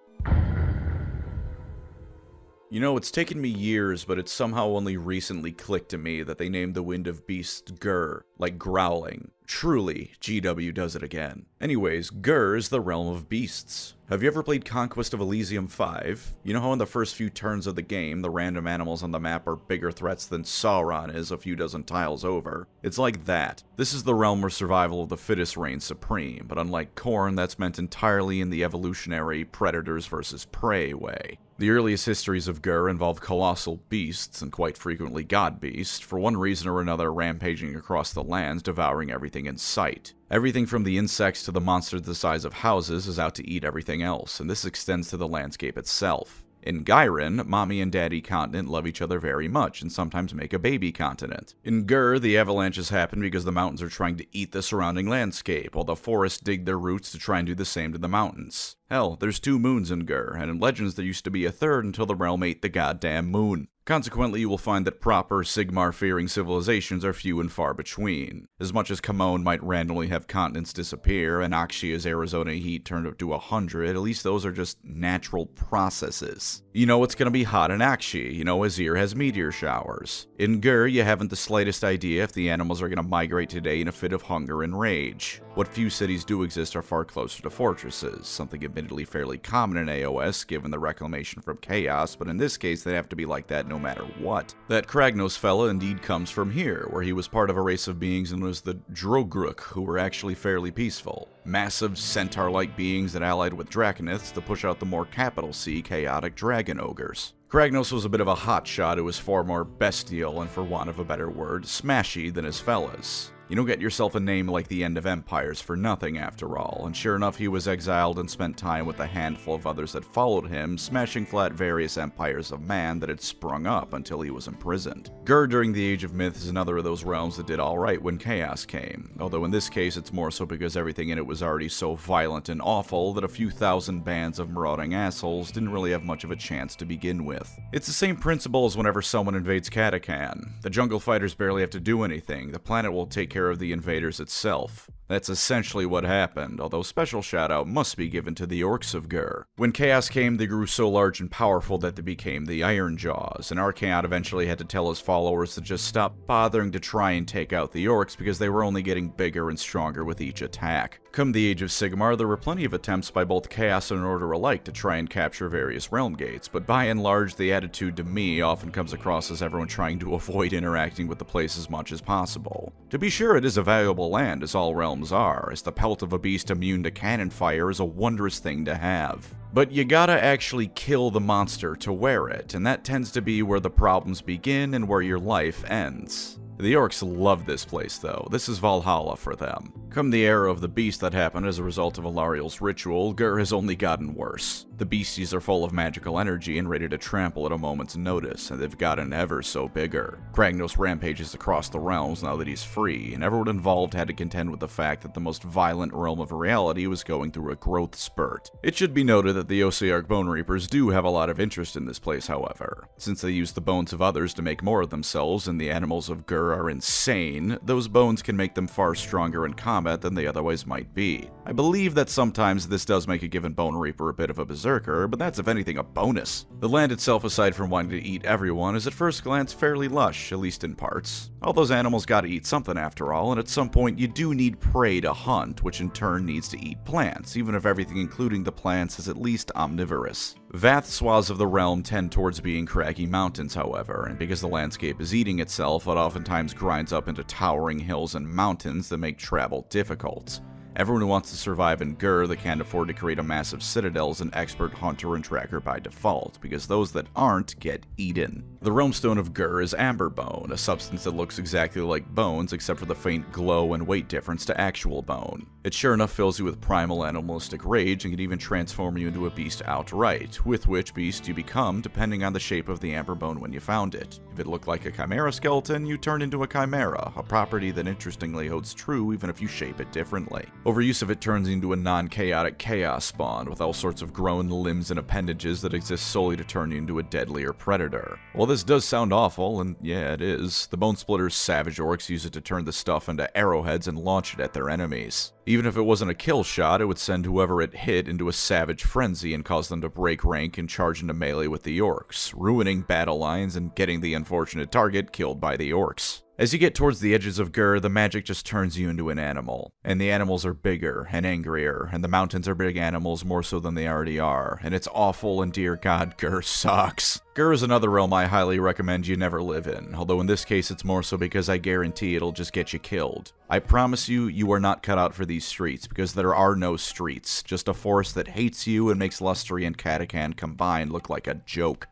You know, it's taken me years, but it's somehow only recently clicked to me that they named the Wind of Beasts Ghur, like growling. Truly, GW does it again. Anyways, Ghur is the realm of beasts. Have you ever played Conquest of Elysium 5? You know how in the first few turns of the game, the random animals on the map are bigger threats than Sauron is a few dozen tiles over? It's like that. This is the realm where survival of the fittest reigns supreme, but unlike Khorne, that's meant entirely in the evolutionary predators versus prey way. The earliest histories of Ghur involve colossal beasts, and quite frequently god beasts, for one reason or another rampaging across the lands, devouring everything in sight. Everything from the insects to the monsters the size of houses is out to eat everything else, and this extends to the landscape itself. In Ghyran, Mommy and Daddy continent love each other very much, and sometimes make a baby continent. In Ghur, the avalanches happen because the mountains are trying to eat the surrounding landscape, while the forests dig their roots to try and do the same to the mountains. Hell, there's 2 moons in Ghur, and in Legends there used to be a third until the realm ate the goddamn moon. Consequently, you will find that proper Sigmar-fearing civilizations are few and far between. As much as Chamon might randomly have continents disappear, and Aqshy's Arizona heat turned up to 100, at least those are just natural processes. You know it's gonna be hot in Aqshy, you know Azyr has meteor showers. In Ghur, you haven't the slightest idea if the animals are gonna migrate today in a fit of hunger and rage. What few cities do exist are far closer to fortresses, something admittedly fairly common in AOS given the reclamation from chaos, but in this case they have to be like that no matter what. That Kragnos fella indeed comes from here, where he was part of a race of beings known as the Drogruk, who were actually fairly peaceful. Massive, centaur-like beings that allied with Draconists to push out the more capital C chaotic dragon ogres. Kragnos was a bit of a hotshot who was far more bestial and, for want of a better word, smashy than his fellas. You don't get yourself a name like the End of Empires for nothing after all, and sure enough he was exiled and spent time with a handful of others that followed him, smashing flat various empires of man that had sprung up until he was imprisoned. Ghur during the Age of Myth is another of those realms that did alright when chaos came, although in this case it's more so because everything in it was already so violent and awful that a few thousand bands of marauding assholes didn't really have much of a chance to begin with. It's the same principle as whenever someone invades Katakan. The jungle fighters barely have to do anything, the planet will take care of the invaders itself. That's essentially what happened, although special shout out must be given to the orcs of Ghur. When chaos came, they grew so large and powerful that they became the Iron Jaws, and Archaon eventually had to tell his followers to just stop bothering to try and take out the orcs because they were only getting bigger and stronger with each attack. Come the Age of Sigmar, there were plenty of attempts by both Chaos and Order alike to try and capture various realm gates, but by and large the attitude to me often comes across as everyone trying to avoid interacting with the place as much as possible. To be sure, it is a valuable land, as all realms are, as the pelt of a beast immune to cannon fire is a wondrous thing to have. But you gotta actually kill the monster to wear it, and that tends to be where the problems begin and where your life ends. The orcs love this place though, this is Valhalla for them. Come the era of the beast that happened as a result of Alariel's ritual, Ghur has only gotten worse. The beasties are full of magical energy and ready to trample at a moment's notice, and they've gotten ever so bigger. Kragnos rampages across the realms now that he's free, and everyone involved had to contend with the fact that the most violent realm of reality was going through a growth spurt. It should be noted that the Osiarch Bone Reapers do have a lot of interest in this place, however. Since they use the bones of others to make more of themselves, and the animals of Ghur are insane, those bones can make them far stronger in combat than they otherwise might be. I believe that sometimes this does make a given Bone Reaper a bit of a berserker, but that's if anything a bonus. The land itself, aside from wanting to eat everyone, is at first glance fairly lush, at least in parts. All those animals gotta eat something after all, and at some point you do need prey to hunt, which in turn needs to eat plants, even if everything including the plants is at least omnivorous. Vast swaths of the realm tend towards being craggy mountains, however, and because the landscape is eating itself, it oftentimes grinds up into towering hills and mountains that make travel difficult. Everyone who wants to survive in Ghur, they can't afford to create a massive citadel is an expert hunter and tracker by default, because those that aren't get eaten. The realmstone of Ghur is amberbone, a substance that looks exactly like bones except for the faint glow and weight difference to actual bone. It sure enough fills you with primal animalistic rage and can even transform you into a beast outright, with which beast you become depending on the shape of the amberbone when you found it. If it looked like a chimera skeleton, you turn into a chimera, a property that interestingly holds true even if you shape it differently. Overuse of it turns into a non-chaotic chaos spawn with all sorts of grown limbs and appendages that exist solely to turn you into a deadlier predator. While this does sound awful, and yeah it is, the Bone Splitter's savage orcs use it to turn the stuff into arrowheads and launch it at their enemies. Even if it wasn't a kill shot, it would send whoever it hit into a savage frenzy and cause them to break rank and charge into melee with the orcs, ruining battle lines and getting the unfortunate target killed by the orcs. As you get towards the edges of Ghur, the magic just turns you into an animal. And the animals are bigger and angrier, and the mountains are big animals more so than they already are, and it's awful and dear god, Ghur sucks. Ghur is another realm I highly recommend you never live in, although in this case it's more so because I guarantee it'll just get you killed. I promise you, you are not cut out for these streets, because there are no streets, just a forest that hates you and makes Lustri and Katakan combined look like a joke.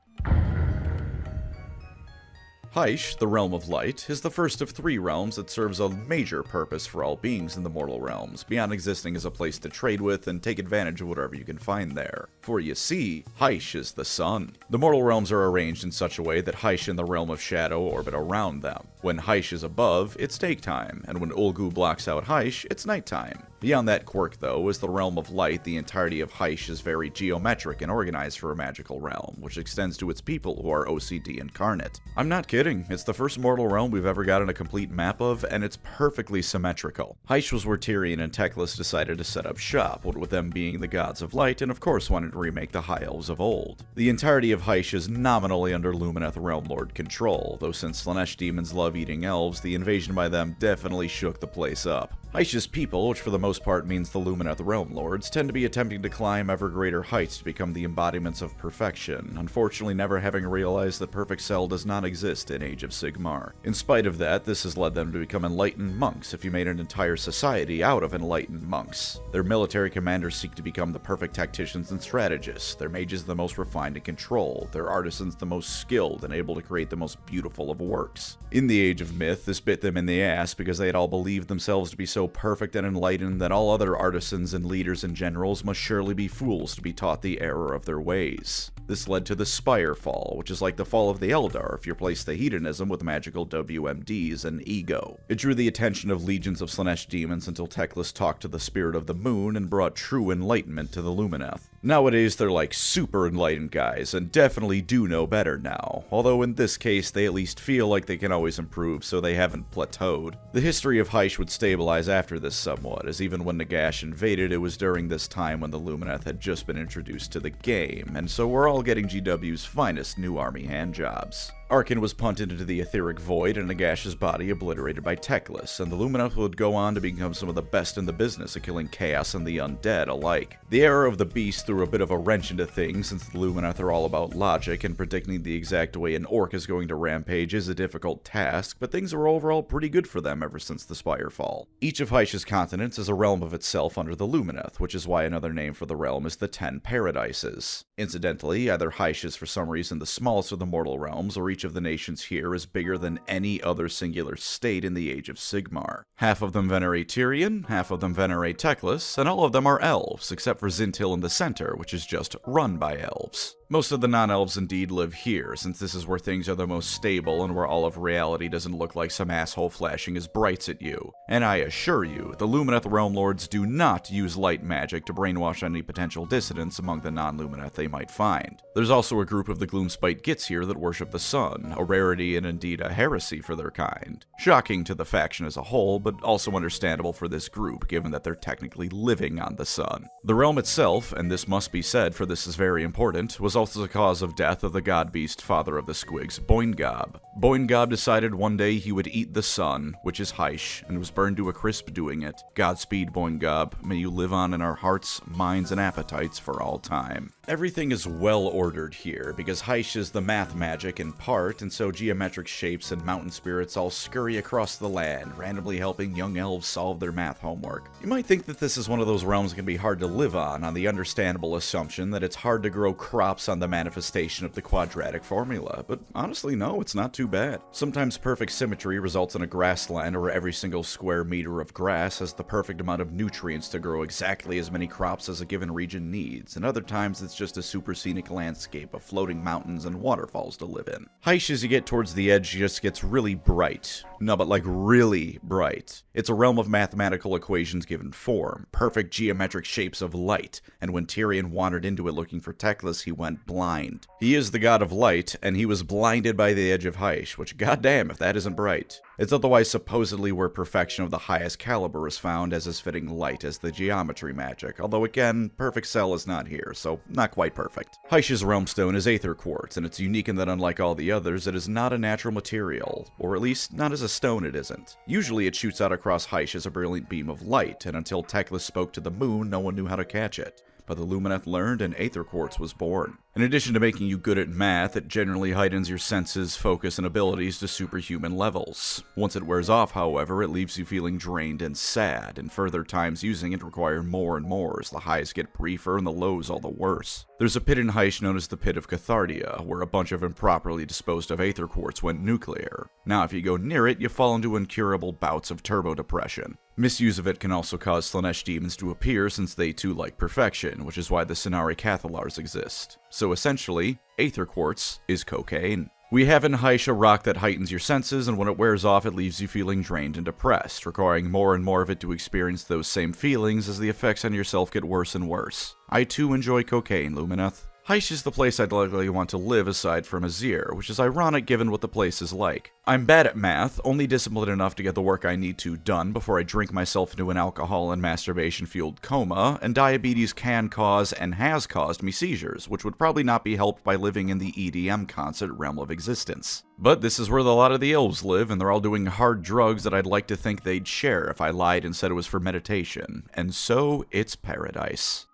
Hysh, the Realm of Light, is the first of 3 realms that serves a major purpose for all beings in the mortal realms, beyond existing as a place to trade with and take advantage of whatever you can find there. For you see, Hysh is the sun. The mortal realms are arranged in such a way that Hysh and the Realm of Shadow orbit around them. When Hysh is above, it's daytime, and when Ulgu blocks out Hysh, it's nighttime. Beyond that quirk, though, is the Realm of Light. The entirety of Hysh is very geometric and organized for a magical realm, which extends to its people who are OCD incarnate. I'm not kidding, it's the first mortal realm we've ever gotten a complete map of, and it's perfectly symmetrical. Hysh was where Tyrion and Teclis decided to set up shop, what with them being the gods of light, and of course wanted to remake the High Elves of old. The entirety of Hysh is nominally under Lumineth Realm Lord control, though since Slaanesh demons love eating elves, the invasion by them definitely shook the place up. Hysh's people, which for the most most part means the Lumineth Realm Lords tend to be attempting to climb ever greater heights to become the embodiments of perfection, unfortunately never having realized that perfect cell does not exist in Age of Sigmar. In spite of that, this has led them to become enlightened monks if you made an entire society out of enlightened monks. Their military commanders seek to become the perfect tacticians and strategists, their mages the most refined in control, their artisans the most skilled and able to create the most beautiful of works. In the Age of Myth, this bit them in the ass because they had all believed themselves to be so perfect and enlightened that all other artisans and leaders and generals must surely be fools to be taught the error of their ways. This led to the Spire Fall, which is like the fall of the Eldar if you replace the hedonism with magical WMDs and ego. It drew the attention of legions of Slaanesh demons until Teclis talked to the spirit of the moon and brought true enlightenment to the Lumineth. Nowadays they're like super enlightened guys, and definitely do know better now, although in this case they at least feel like they can always improve, so they haven't plateaued. The history of Hysh would stabilize after this somewhat, as even when Nagash invaded, it was during this time when the Lumineth had just been introduced to the game, and so we're all getting GW's finest new army handjobs. Arkan was punted into the etheric void and Nagash's body obliterated by Teclis, and the Lumineth would go on to become some of the best in the business at killing chaos and the undead alike. The era of the beast threw a bit of a wrench into things, since the Lumineth are all about logic, and predicting the exact way an orc is going to rampage is a difficult task, but things are overall pretty good for them ever since the Spire Fall. Each of Hysh's continents is a realm of itself under the Lumineth, which is why another name for the realm is the 10 Paradises. Incidentally, either Hysh is for some reason the smallest of the mortal realms, or each of the nations here is bigger than any other singular state in the Age of Sigmar. Half of them venerate Tyrion, half of them venerate Teclis, and all of them are elves, except for Zintil in the center, which is just run by elves. Most of the non-elves indeed live here, since this is where things are the most stable and where all of reality doesn't look like some asshole flashing his brights at you. And I assure you, the Lumineth Realm Lords do not use light magic to brainwash any potential dissidents among the non-Lumineth they might find. There's also a group of the Gloomspite Gits here that worship the sun, a rarity and indeed a heresy for their kind. Shocking to the faction as a whole, but also understandable for this group, given that they're technically living on the sun. The realm itself, and this must be said for this is very important, was also the cause of death of the god-beast father of the Squigs, Boingob. Boingob decided one day he would eat the sun, which is Hysh, and was burned to a crisp doing it. Godspeed, Boingob. May you live on in our hearts, minds, and appetites for all time. Everything is well ordered here, because Hysh is the math magic in part, and so geometric shapes and mountain spirits all scurry across the land, randomly helping young elves solve their math homework. You might think that this is one of those realms that can be hard to live on the understandable assumption that it's hard to grow crops on the manifestation of the quadratic formula, but honestly no, it's not too bad. Sometimes perfect symmetry results in a grassland where every single square meter of grass has the perfect amount of nutrients to grow exactly as many crops as a given region needs, and other times it's just a super scenic landscape of floating mountains and waterfalls to live in. Hysh, as you get towards the edge, just gets really bright. No, but like really bright. It's a realm of mathematical equations given form, perfect geometric shapes of light, and when Tyrion wandered into it looking for Teclis, he went blind. He is the god of light, and he was blinded by the edge of Hysh, which goddamn if that isn't bright. It's otherwise supposedly where perfection of the highest caliber is found, as is fitting light as the geometry magic, although again, perfect cell is not here, so not quite perfect. Hysh's realm stone is Aether Quartz, and it's unique in that unlike all the others, it is not a natural material, or at least not as a stone it isn't. Usually it shoots out across Hysh as a brilliant beam of light, and until Teclis spoke to the moon, no one knew how to catch it. But the Lumineth learned, and Aether Quartz was born. In addition to making you good at math, it generally heightens your senses, focus, and abilities to superhuman levels. Once it wears off, however, it leaves you feeling drained and sad, and further times using it require more and more, as the highs get briefer and the lows all the worse. There's a pit in Hysh known as the Pit of Cathartia, where a bunch of improperly disposed of Aether Quartz went nuclear. Now if you go near it, you fall into incurable bouts of turbo depression. Misuse of it can also cause Slaanesh demons to appear, since they too like perfection, which is why the Cenari Cathalars exist. So essentially, Aether Quartz is cocaine. We have in Hysh a rock that heightens your senses, and when it wears off it leaves you feeling drained and depressed, requiring more and more of it to experience those same feelings as the effects on yourself get worse and worse. I too enjoy cocaine, Lumineth. Hysh is the place I'd likely want to live aside from Azyr, which is ironic given what the place is like. I'm bad at math, only disciplined enough to get the work I need to done before I drink myself into an alcohol and masturbation-fueled coma, and diabetes can cause and has caused me seizures, which would probably not be helped by living in the EDM concert realm of existence. But this is where a lot of the elves live, and they're all doing hard drugs that I'd like to think they'd share if I lied and said it was for meditation. And so, it's paradise.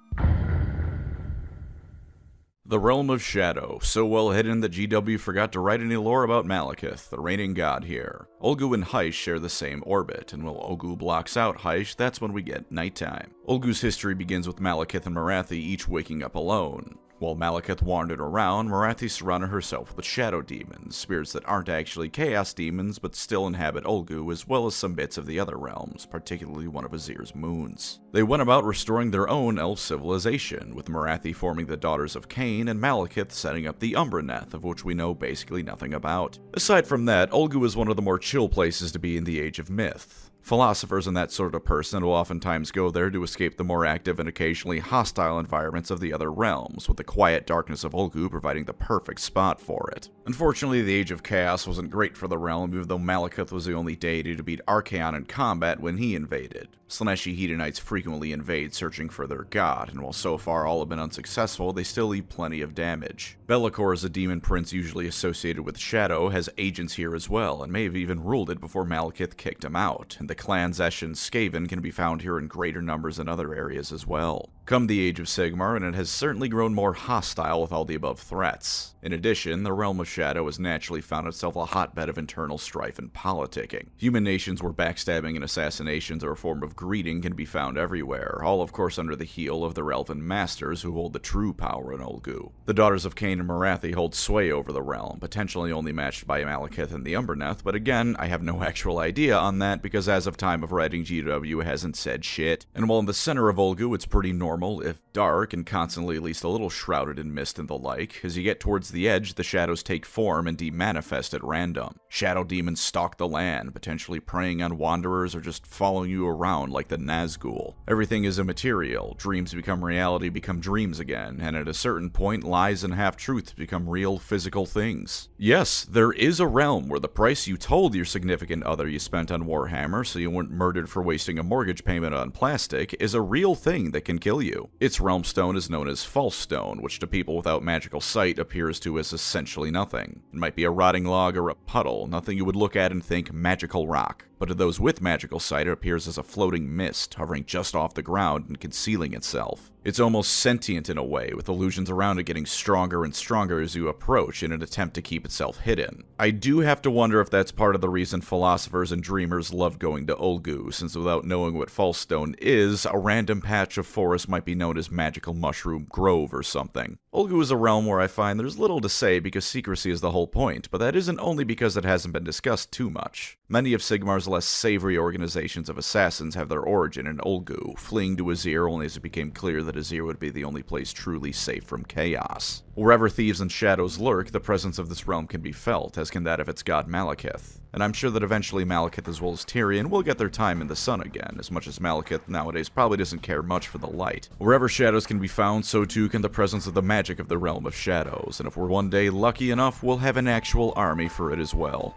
The Realm of Shadow, so well hidden that GW forgot to write any lore about Malekith, the reigning god here. Ulgu and Hysh share the same orbit, and when Ulgu blocks out Hysh, that's when we get nighttime. Ulgu's history begins with Malekith and Morathi each waking up alone. While Malekith wandered around, Morathi surrounded herself with shadow demons, spirits that aren't actually chaos demons but still inhabit Ulgu, as well as some bits of the other realms, particularly one of Azyr's moons. They went about restoring their own elf civilization, with Morathi forming the Daughters of Cain and Malekith setting up the Umbraneth, of which we know basically nothing about. Aside from that, Ulgu is one of the more chill places to be in the Age of Myth. Philosophers and that sort of person will oftentimes go there to escape the more active and occasionally hostile environments of the other realms, with the quiet darkness of Ulgu providing the perfect spot for it. Unfortunately, the Age of Chaos wasn't great for the realm, even though Malekith was the only deity to beat Archaon in combat when he invaded. Slaaneshi Hedonites frequently invade searching for their god, and while so far all have been unsuccessful, they still leave plenty of damage. Be'lakor is a demon prince usually associated with Shadow, has agents here as well, and may have even ruled it before Malekith kicked him out, and the clan Zesh and Skaven can be found here in greater numbers in other areas as well. Come the Age of Sigmar, and it has certainly grown more hostile with all the above threats. In addition, the Realm of Shadow has naturally found itself a hotbed of internal strife and politicking. Human nations where backstabbing and assassinations are a form of greeting can be found everywhere, all of course under the heel of their elven masters who hold the true power in Ulgu. The Daughters of Cain and Morathi hold sway over the realm, potentially only matched by Malekith and the Umbraneth, but again, I have no actual idea on that because as of time of writing, GW hasn't said shit. And while in the center of Ulgu it's pretty normal, if dark, and constantly at least a little shrouded in mist and the like, as you get towards the edge, the shadows take form and demanifest at random. Shadow demons stalk the land, potentially preying on wanderers or just following you around like the Nazgul. Everything is immaterial, dreams become reality, become dreams again, and at a certain point, lies and half-truths become real physical things. Yes, there is a realm where the price you told your significant other you spent on Warhammer so you weren't murdered for wasting a mortgage payment on plastic is a real thing that can kill you. Its realm stone is known as False Stone, which to people without magical sight appears to as essentially nothing. It might be a rotting log or a puddle, nothing you would look at and think magical rock. But to those with magical sight, it appears as a floating mist, hovering just off the ground and concealing itself. It's almost sentient in a way, with illusions around it getting stronger and stronger as you approach in an attempt to keep itself hidden. I do have to wonder if that's part of the reason philosophers and dreamers love going to Ulgu, since without knowing what False Stone is, a random patch of forest might be known as Magical Mushroom Grove or something. Ulgu is a realm where I find there's little to say because secrecy is the whole point, but that isn't only because it hasn't been discussed too much. Many of Sigmar's less savory organizations of assassins have their origin in Ulgu, fleeing to Azyr only as it became clear that Azyr would be the only place truly safe from chaos. Wherever thieves and shadows lurk, the presence of this realm can be felt, as can that of its god Malekith. And I'm sure that eventually Malekith as well as Tyrion will get their time in the sun again, as much as Malekith nowadays probably doesn't care much for the light. Wherever shadows can be found, so too can the presence of the magic of the Realm of Shadows, and if we're one day lucky enough, we'll have an actual army for it as well.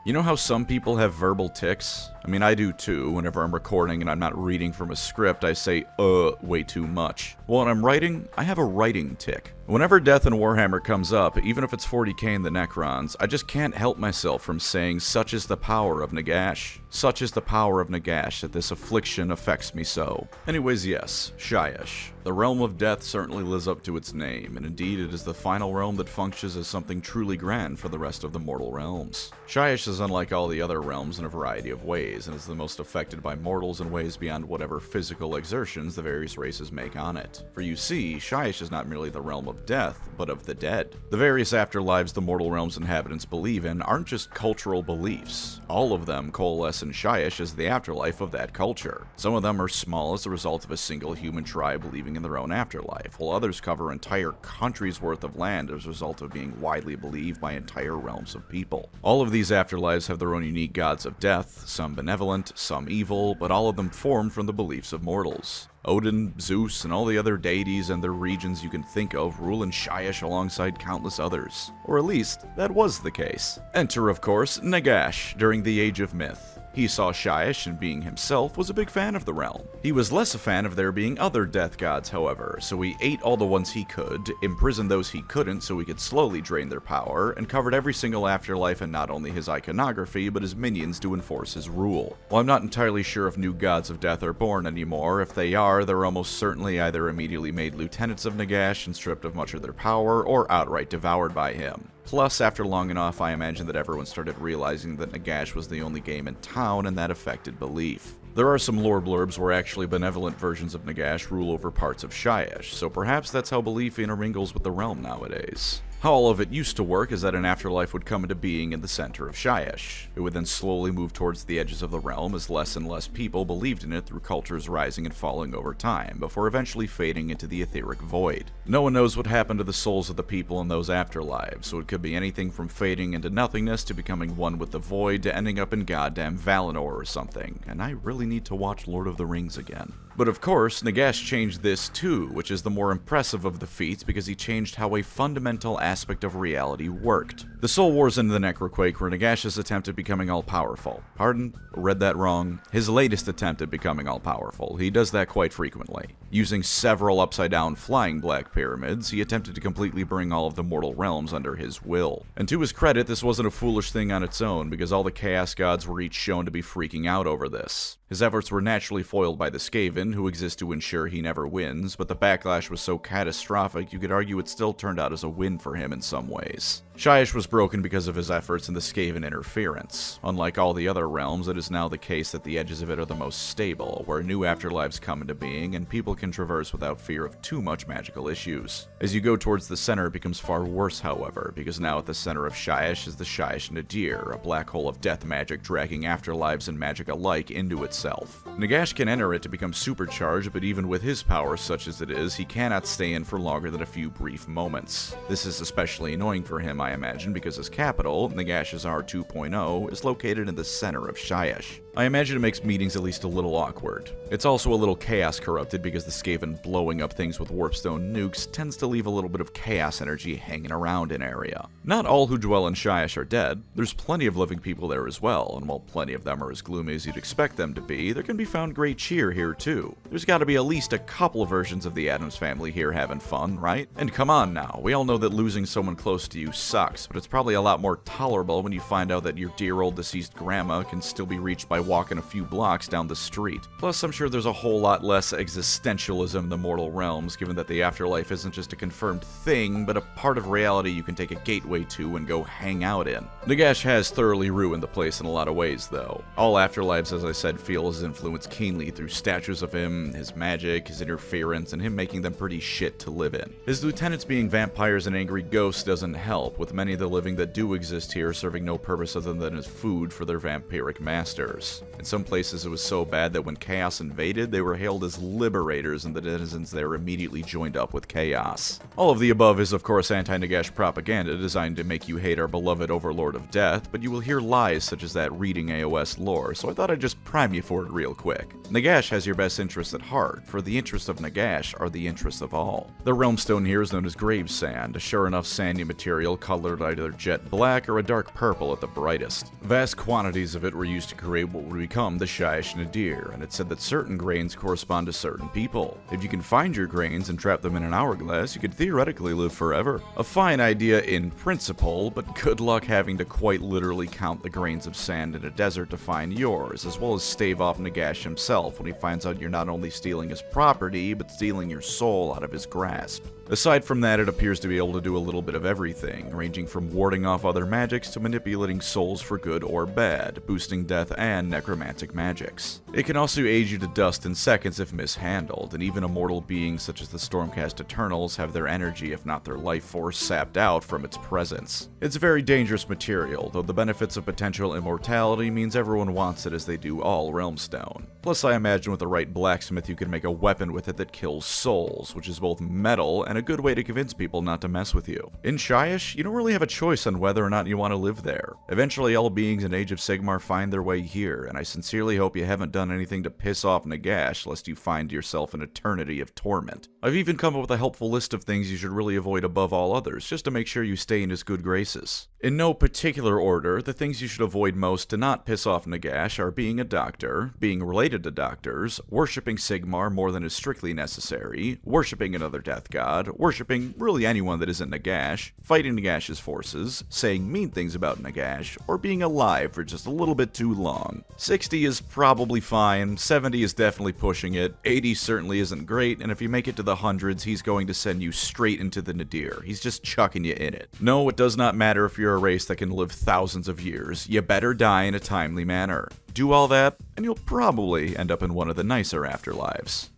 You know how some people have verbal tics? I mean, I do too. Whenever I'm recording and I'm not reading from a script, I say, way too much. Well, when I'm writing, I have a writing tic. Whenever death in Warhammer comes up, even if it's 40k in the Necrons, I just can't help myself from saying, such is the power of Nagash. Such is the power of Nagash that this affliction affects me so. Anyways, yes, Shyish. The Realm of Death certainly lives up to its name, and indeed it is the final realm that functions as something truly grand for the rest of the mortal realms. Shyish is unlike all the other realms in a variety of ways, and is the most affected by mortals in ways beyond whatever physical exertions the various races make on it. For you see, Shyish is not merely the realm of death, but of the dead. The various afterlives the mortal realm's inhabitants believe in aren't just cultural beliefs. All of them coalesce in Shyish as the afterlife of that culture. Some of them are small as a result of a single human tribe believing in their own afterlife, while others cover entire countries' worth of land as a result of being widely believed by entire realms of people. All of these afterlives have their own unique gods of death, some benevolent, some evil, but all of them formed from the beliefs of mortals. Odin, Zeus, and all the other deities and their regions you can think of rule in Shyish alongside countless others. Or at least, that was the case. Enter, of course, Nagash during the Age of Myth. He saw Shyish, and being himself, was a big fan of the realm. He was less a fan of there being other death gods, however, so he ate all the ones he could, imprisoned those he couldn't so he could slowly drain their power, and covered every single afterlife in not only his iconography, but his minions to enforce his rule. While I'm not entirely sure if new gods of death are born anymore, if they are, they're almost certainly either immediately made lieutenants of Nagash and stripped of much of their power, or outright devoured by him. Plus, after long enough, I imagine that everyone started realizing that Nagash was the only game in town, and that affected belief. There are some lore blurbs where actually benevolent versions of Nagash rule over parts of Shyish, so perhaps that's how belief intermingles with the realm nowadays. How all of it used to work is that an afterlife would come into being in the center of Shyish. It would then slowly move towards the edges of the realm as less and less people believed in it through cultures rising and falling over time, before eventually fading into the etheric void. No one knows what happened to the souls of the people in those afterlives, so it could be anything from fading into nothingness to becoming one with the void to ending up in goddamn Valinor or something, and I really need to watch Lord of the Rings again. But of course, Nagash changed this too, which is the more impressive of the feats because he changed how a fundamental aspect of reality worked. The Soul Wars and the Necroquake were Nagash's attempt at becoming all-powerful. Pardon? Read that wrong. His latest attempt at becoming all-powerful. He does that quite frequently. Using several upside-down flying black pyramids, he attempted to completely bring all of the mortal realms under his will. And to his credit, this wasn't a foolish thing on its own, because all the Chaos Gods were each shown to be freaking out over this. His efforts were naturally foiled by the Skaven, who exist to ensure he never wins, but the backlash was so catastrophic you could argue it still turned out as a win for him in some ways. Shyish was broken because of his efforts and the Skaven interference. Unlike all the other realms, it is now the case that the edges of it are the most stable, where new afterlives come into being and people can traverse without fear of too much magical issues. As you go towards the center, it becomes far worse, however, because now at the center of Shyish is the Shyish Nadir, a black hole of death magic dragging afterlives and magic alike into itself. Nagash can enter it to become supercharged, but even with his power such as it is, he cannot stay in for longer than a few brief moments. This is especially annoying for him, I imagine, because his capital, Nagash's R2.0, is located in the center of Shyish. I imagine it makes meetings at least a little awkward. It's also a little chaos corrupted because the Skaven blowing up things with warpstone nukes tends to leave a little bit of chaos energy hanging around an area. Not all who dwell in Shyish are dead. There's plenty of living people there as well, and while plenty of them are as gloomy as you'd expect them to be, there can be found great cheer here too. There's gotta be at least a couple of versions of the Addams family here having fun, right? And come on now, we all know that losing someone close to you sucks, but it's probably a lot more tolerable when you find out that your dear old deceased grandma can still be reached by walking a few blocks down the street. Plus, I'm sure there's a whole lot less existentialism in the mortal realms, given that the afterlife isn't just a confirmed thing, but a part of reality you can take a gateway to and go hang out in. Nagash has thoroughly ruined the place in a lot of ways, though. All afterlives, as I said, feel his influence keenly through statues of him, his magic, his interference, and him making them pretty shit to live in. His lieutenants being vampires and angry ghosts doesn't help, with many of the living that do exist here serving no purpose other than as food for their vampiric masters. In some places it was so bad that when Chaos invaded, they were hailed as liberators and the denizens there immediately joined up with Chaos. All of the above is of course anti-Nagash propaganda designed to make you hate our beloved Overlord of Death, but you will hear lies such as that reading AOS lore, so I thought I'd just prime you for it real quick. Nagash has your best interests at heart, for the interests of Nagash are the interests of all. The realm stone here is known as grave sand, a sure enough sandy material colored either jet black or a dark purple at the brightest. Vast quantities of it were used to create what would become the Shyish Nadir, and it said that certain grains correspond to certain people. If you can find your grains and trap them in an hourglass, you could theoretically live forever. A fine idea in principle, but good luck having to quite literally count the grains of sand in a desert to find yours, as well as stave off Nagash himself when he finds out you're not only stealing his property, but stealing your soul out of his grasp. Aside from that, it appears to be able to do a little bit of everything, ranging from warding off other magics to manipulating souls for good or bad, boosting death and necromantic magics. It can also age you to dust in seconds if mishandled, and even immortal beings such as the Stormcast Eternals have their energy, if not their life force, sapped out from its presence. It's very dangerous material, though the benefits of potential immortality means everyone wants it as they do all Realmstone. Plus, I imagine with the right blacksmith you can make a weapon with it that kills souls, which is both metal and and a good way to convince people not to mess with you. In Shyish, you don't really have a choice on whether or not you want to live there. Eventually, all beings in Age of Sigmar find their way here, and I sincerely hope you haven't done anything to piss off Nagash, lest you find yourself an eternity of torment. I've even come up with a helpful list of things you should really avoid above all others, just to make sure you stay in his good graces. In no particular order, the things you should avoid most to not piss off Nagash are being a doctor, being related to doctors, worshipping Sigmar more than is strictly necessary, worshipping another death god, worshipping really anyone that isn't Nagash, fighting Nagash's forces, saying mean things about Nagash, or being alive for just a little bit too long. 60 is probably fine, 70 is definitely pushing it, 80 certainly isn't great, and if you make it to the hundreds, he's going to send you straight into the nadir. He's just chucking you in it. No, it does not matter if you're a race that can live thousands of years. You better die in a timely manner. Do all that, and you'll probably end up in one of the nicer afterlives.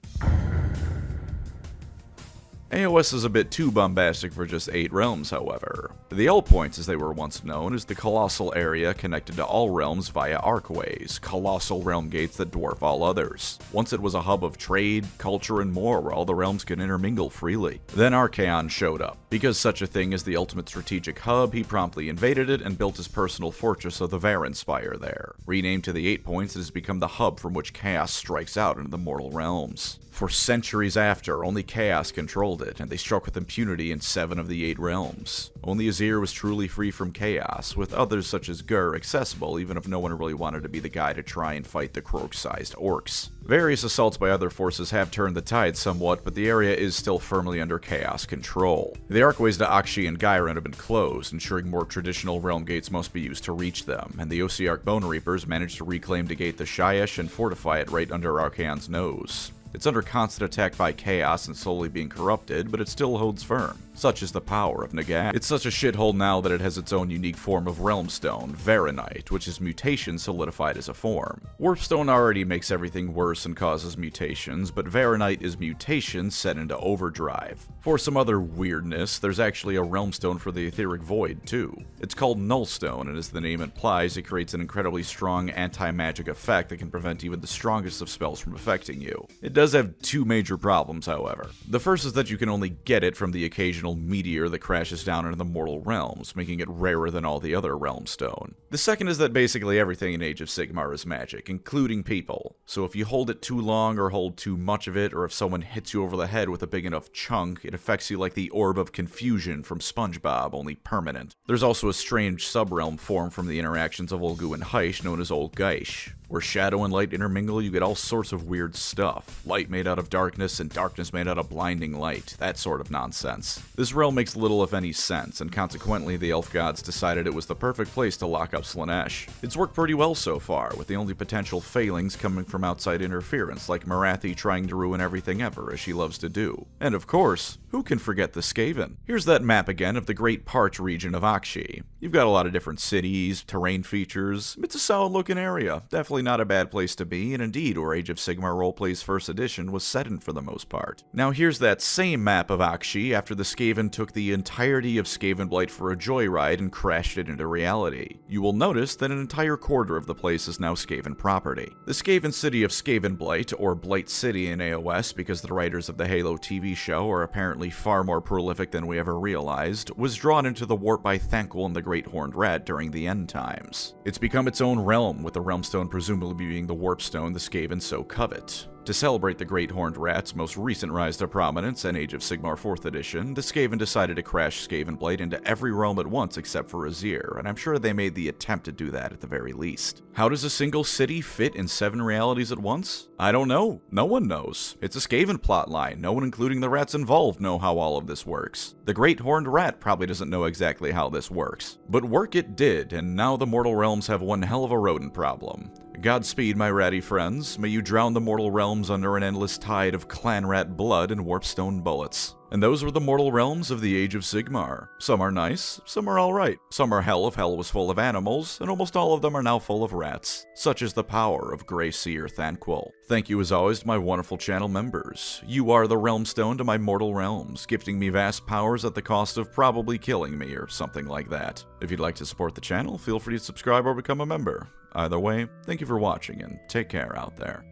AOS is a bit too bombastic for just 8 realms, however. The Eightpoints, as they were once known, is the colossal area connected to all realms via archways, colossal realm gates that dwarf all others. Once it was a hub of trade, culture, and more where all the realms could intermingle freely. Then Archaon showed up. Because such a thing is the ultimate strategic hub, he promptly invaded it and built his personal fortress of the Ghyran Spire there. Renamed to the Eightpoints, it has become the hub from which chaos strikes out into the mortal realms. For centuries after, only chaos controlled it, and they struck with impunity in 7 of the 8 realms. Only Azyr was truly free from chaos, with others such as Ghur accessible even if no one really wanted to be the guy to try and fight the croak-sized orcs. Various assaults by other forces have turned the tide somewhat, but the area is still firmly under chaos control. The archways to Aqshy and Ghyran have been closed, ensuring more traditional realm gates must be used to reach them, and the Ossiarch Bone Reapers managed to reclaim the gate to Shyish and fortify it right under Archaon's nose. It's under constant attack by chaos and slowly being corrupted, but it still holds firm. Such is the power of Nagash. It's such a shithole now that it has its own unique form of Realmstone, Varanite, which is mutation solidified as a form. Warpstone already makes everything worse and causes mutations, but Varanite is mutation set into overdrive. For some other weirdness, there's actually a Realmstone for the Etheric Void, too. It's called Nullstone, and as the name implies, it creates an incredibly strong anti-magic effect that can prevent even the strongest of spells from affecting you. It does have 2 major problems, however. The first is that you can only get it from the occasional meteor that crashes down into the mortal realms, making it rarer than all the other Realmstone. The second is that basically everything in Age of Sigmar is magic, including people. So if you hold it too long or hold too much of it, or if someone hits you over the head with a big enough chunk, it affects you like the Orb of Confusion from SpongeBob, only permanent. There's also a strange subrealm formed from the interactions of Ulgu and Hysh known as Hysh. Where shadow and light intermingle, you get all sorts of weird stuff. Light made out of darkness and darkness made out of blinding light. That sort of nonsense. This realm makes little if any sense, and consequently the elf gods decided it was the perfect place to lock up Slaanesh. It's worked pretty well so far, with the only potential failings coming from outside interference, like Marathi trying to ruin everything ever, as she loves to do. And of course, who can forget the Skaven? Here's that map again of the Great Parch region of Aqshy. You've got a lot of different cities, terrain features. It's a solid looking area. Definitely not a bad place to be, and indeed where Age of Sigmar Roleplay's first edition was set in for the most part. Now here's that same map of Aqshy after the Skaven took the entirety of Skavenblight for a joyride and crashed it into reality. You will notice that an entire quarter of the place is now Skaven property. The Skaven city of Skavenblight, or Blight City in AOS because the writers of the Halo TV show are apparently far more prolific than we ever realized, was drawn into the warp by Thanquol and the Great Horned Rat during the End Times. It's become its own realm, with the Realmstone presumably being the Warpstone the Skaven so covet. To celebrate the Great Horned Rat's most recent rise to prominence in Age of Sigmar 4th edition, the Skaven decided to crash Skavenblight into every realm at once except for Azyr, and I'm sure they made the attempt to do that at the very least. How does a single city fit in 7 realities at once? I don't know. No one knows. It's a Skaven plotline. No one, including the rats involved, know how all of this works. The Great Horned Rat probably doesn't know exactly how this works. But work it did, and now the mortal realms have one hell of a rodent problem. Godspeed, my ratty friends. May you drown the mortal realms under an endless tide of clan rat blood and warpstone bullets. And those were the mortal realms of the Age of Sigmar. Some are nice, some are alright. Some are hell if hell was full of animals, and almost all of them are now full of rats. Such is the power of Grey Seer Thanquol. Thank you as always to my wonderful channel members. You are the Realmstone to my mortal realms, gifting me vast powers at the cost of probably killing me or something like that. If you'd like to support the channel, feel free to subscribe or become a member. Either way, thank you for watching and take care out there.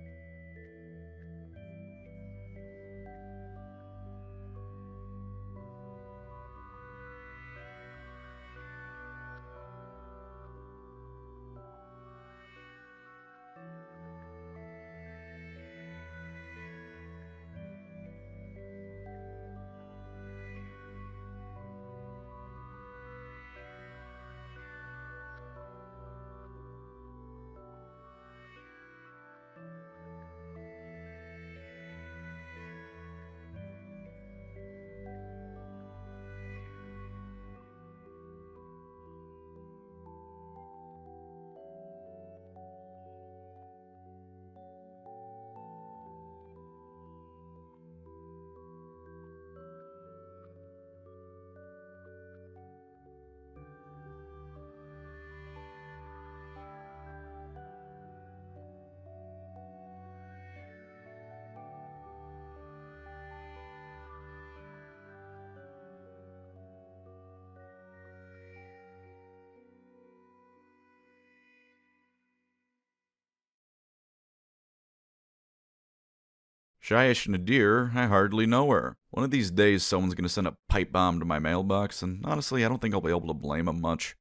Shyish Nadir, I hardly know her. One of these days someone's gonna send a pipe bomb to my mailbox, and honestly I don't think I'll be able to blame them much.